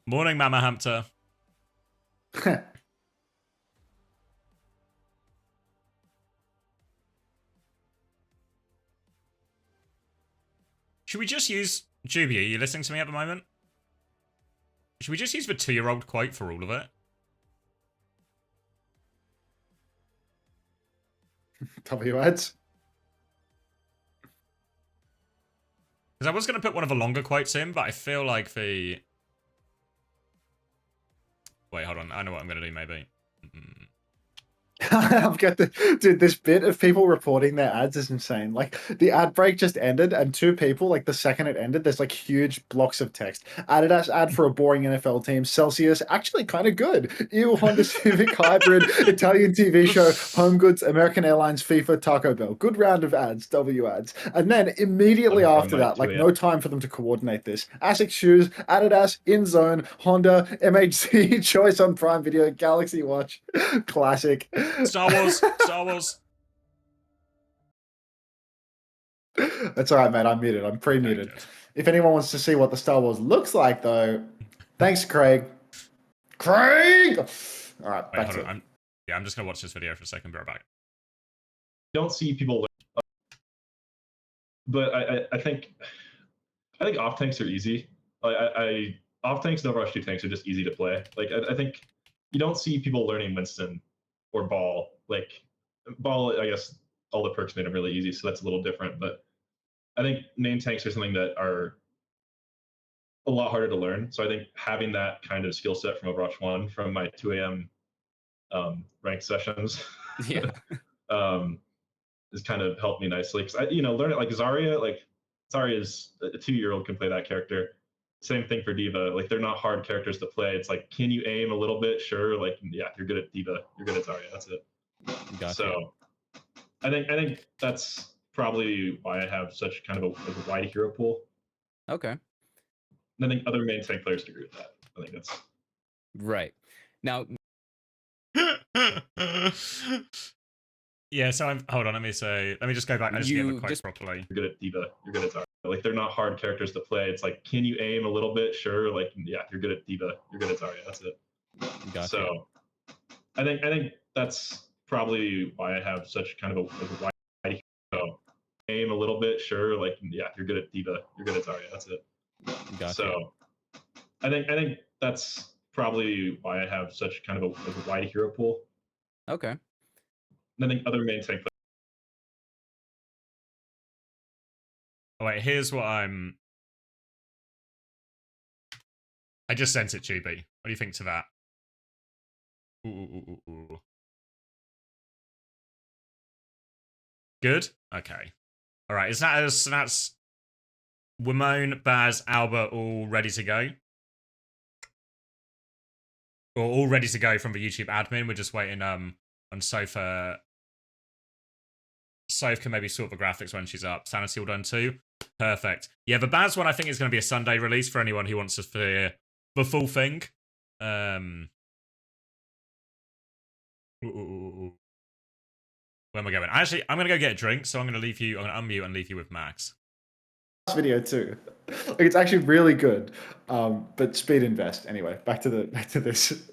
Morning, Mama Hampton. Should we just use... Juby, are you listening to me at the moment? Should we just use the 2-year-old quote for all of it? W ads. Because I was going to put one of the longer quotes in, but I feel like the... Wait, hold on. I know what I'm going to do, maybe. I've got dude, this bit of people reporting their ads is insane. Like, the ad break just ended, and 2 people, like, the second it ended, there's, like, huge blocks of text. Adidas ad for a boring NFL team. Celsius, actually kind of good. Ew, Honda Civic Hybrid, Italian TV show, Home Goods, American Airlines, FIFA, Taco Bell. Good round of ads, W ads. And then, immediately after that, like, no time for them to coordinate this. Asics shoes, Adidas, InZone, Honda, MHC, Choice on Prime Video, Galaxy Watch. Classic. Star Wars. That's all right, mate. I'm muted. I'm pre-muted. Okay. If anyone wants to see what the Star Wars looks like, though, thanks, Craig. Craig! All right, Wait, back hold to on. I'm just going to watch this video for a second. Be right back. Don't see people learn. But I think off tanks are easy. Off tanks and Overwatch 2 tanks are just easy to play. Like I think you don't see people learning Winston or ball. Like ball, I guess all the perks made them really easy, so that's a little different. But I think main tanks are something that are a lot harder to learn. So I think having that kind of skill set from Overwatch 1 from my 2 a.m. Ranked sessions Yeah. has kind of helped me nicely. Because I, learn it like Zarya. Like Zarya is a 2-year-old can play that character. Same thing for D.Va. Like they're not hard characters to play. It's like, can you aim a little bit? Sure. Like yeah, you're good at D.Va. You're good at Zarya. That's it. Gotcha. So I think that's probably why I have such kind of a wide hero pool. Okay. And I think other main tank players agree with that. I think that's right. Now, Yeah, so hold on, let me just go back. I just get the quote properly. You're good at D.Va. You're good at Zarya. Like they're not hard characters to play. It's like, can you aim a little bit? Sure. Like yeah, you're good at D.Va. You're good at Zarya. That's it. Gotcha. So I think that's probably why I have such kind of a wide. So aim a little bit. Sure. Like yeah, you're good at D.Va. You're good at Zarya. That's it. Gotcha. So I think that's probably why I have such kind of a wide hero pool. Okay. And I think other main tank. Oh wait, here's what I just sent it, Juby. What do you think to that? Ooh. Good? Okay. Alright, so that's Wimone, Baz, Albert all ready to go? Or all ready to go from the YouTube admin. We're just waiting on Sofa. Soph can maybe sort the graphics when she's up. Sanity all done too. Perfect. Yeah, the Baz one I think is going to be a Sunday release for anyone who wants to see the full thing. Where am I going? Actually, I'm going to go get a drink, so I'm going to leave you. I'm going to unmute and leave you with Max. Video too. Like it's actually really good. But speed invest anyway. Back to this.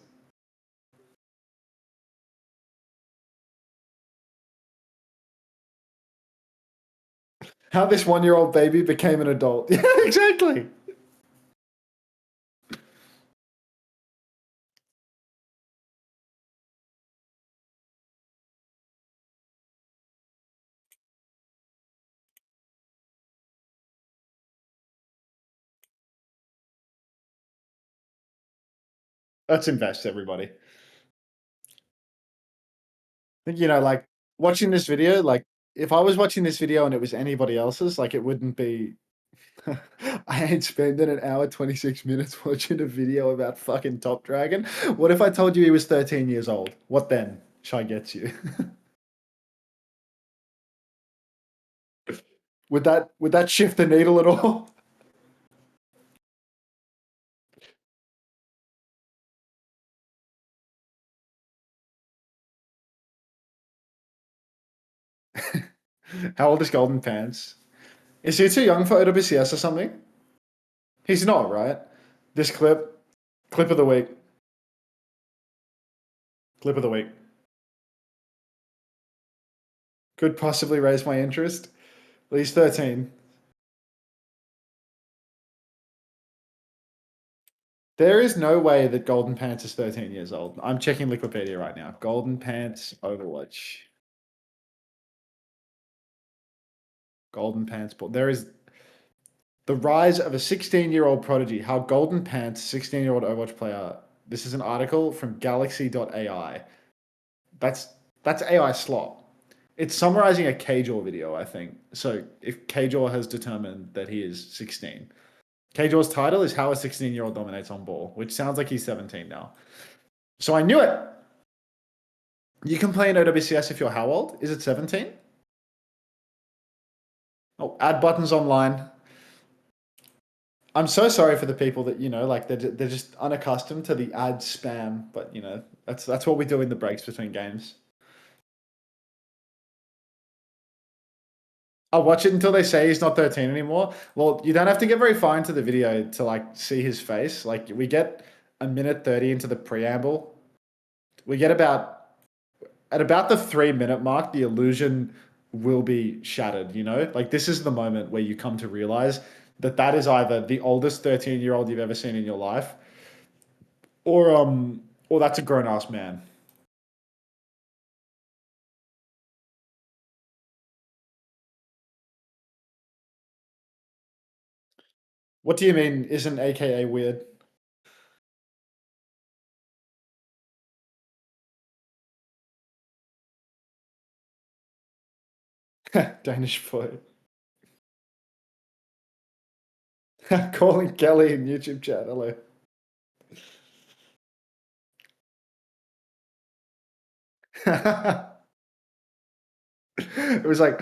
How this 1-year-old baby became an adult. Yeah, exactly. Let's invest, everybody. I think, like watching this video, like if I was watching this video and it was anybody else's, like it wouldn't be. I ain't spending an hour 26 minutes watching a video about fucking Top Dragon. What if I told you he was 13 years old? What then? Shy gets you. Would that shift the needle at all? How old is Golden Pants? Is he too young for OWCS or something? He's not, right? This clip of the week. Clip of the week. Could possibly raise my interest. Well, he's 13. There is no way that Golden Pants is 13 years old. I'm checking Wikipedia right now. Golden Pants Overwatch. Golden Pants. There is the rise of a 16-year-old prodigy. How Golden Pants, 16-year-old Overwatch player. This is an article from Galaxy.ai. That's AI slot. It's summarizing a Kjor video, I think. So if Kjor has determined that he is 16. Kjor's title is How a 16-year-old Dominates on Ball, which sounds like he's 17 now. So I knew it. You can play in OWCS if you're how old? Is it 17? Oh, add buttons online. I'm so sorry for the people that, like they're just unaccustomed to the ad spam, but that's what we do in the breaks between games. I'll watch it until they say he's not 13 anymore. Well, you don't have to get very far into the video to like see his face. Like we get a minute 30 into the preamble. We get at about the 3-minute mark, the illusion will be shattered, Like this is the moment where you come to realize that is either the oldest 13-year-old you've ever seen in your life or that's a grown-ass man. What do you mean? Isn't AKA weird? Danish boy. Calling Kelly in YouTube chat. Hello. It was like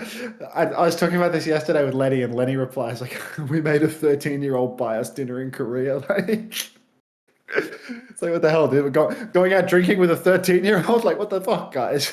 I was talking about this yesterday with Lenny, and Lenny replies like, "We made a 13-year-old buy us dinner in Korea." Like, it's like, what the hell, dude? We're going out drinking with a 13-year-old? Like, what the fuck, guys?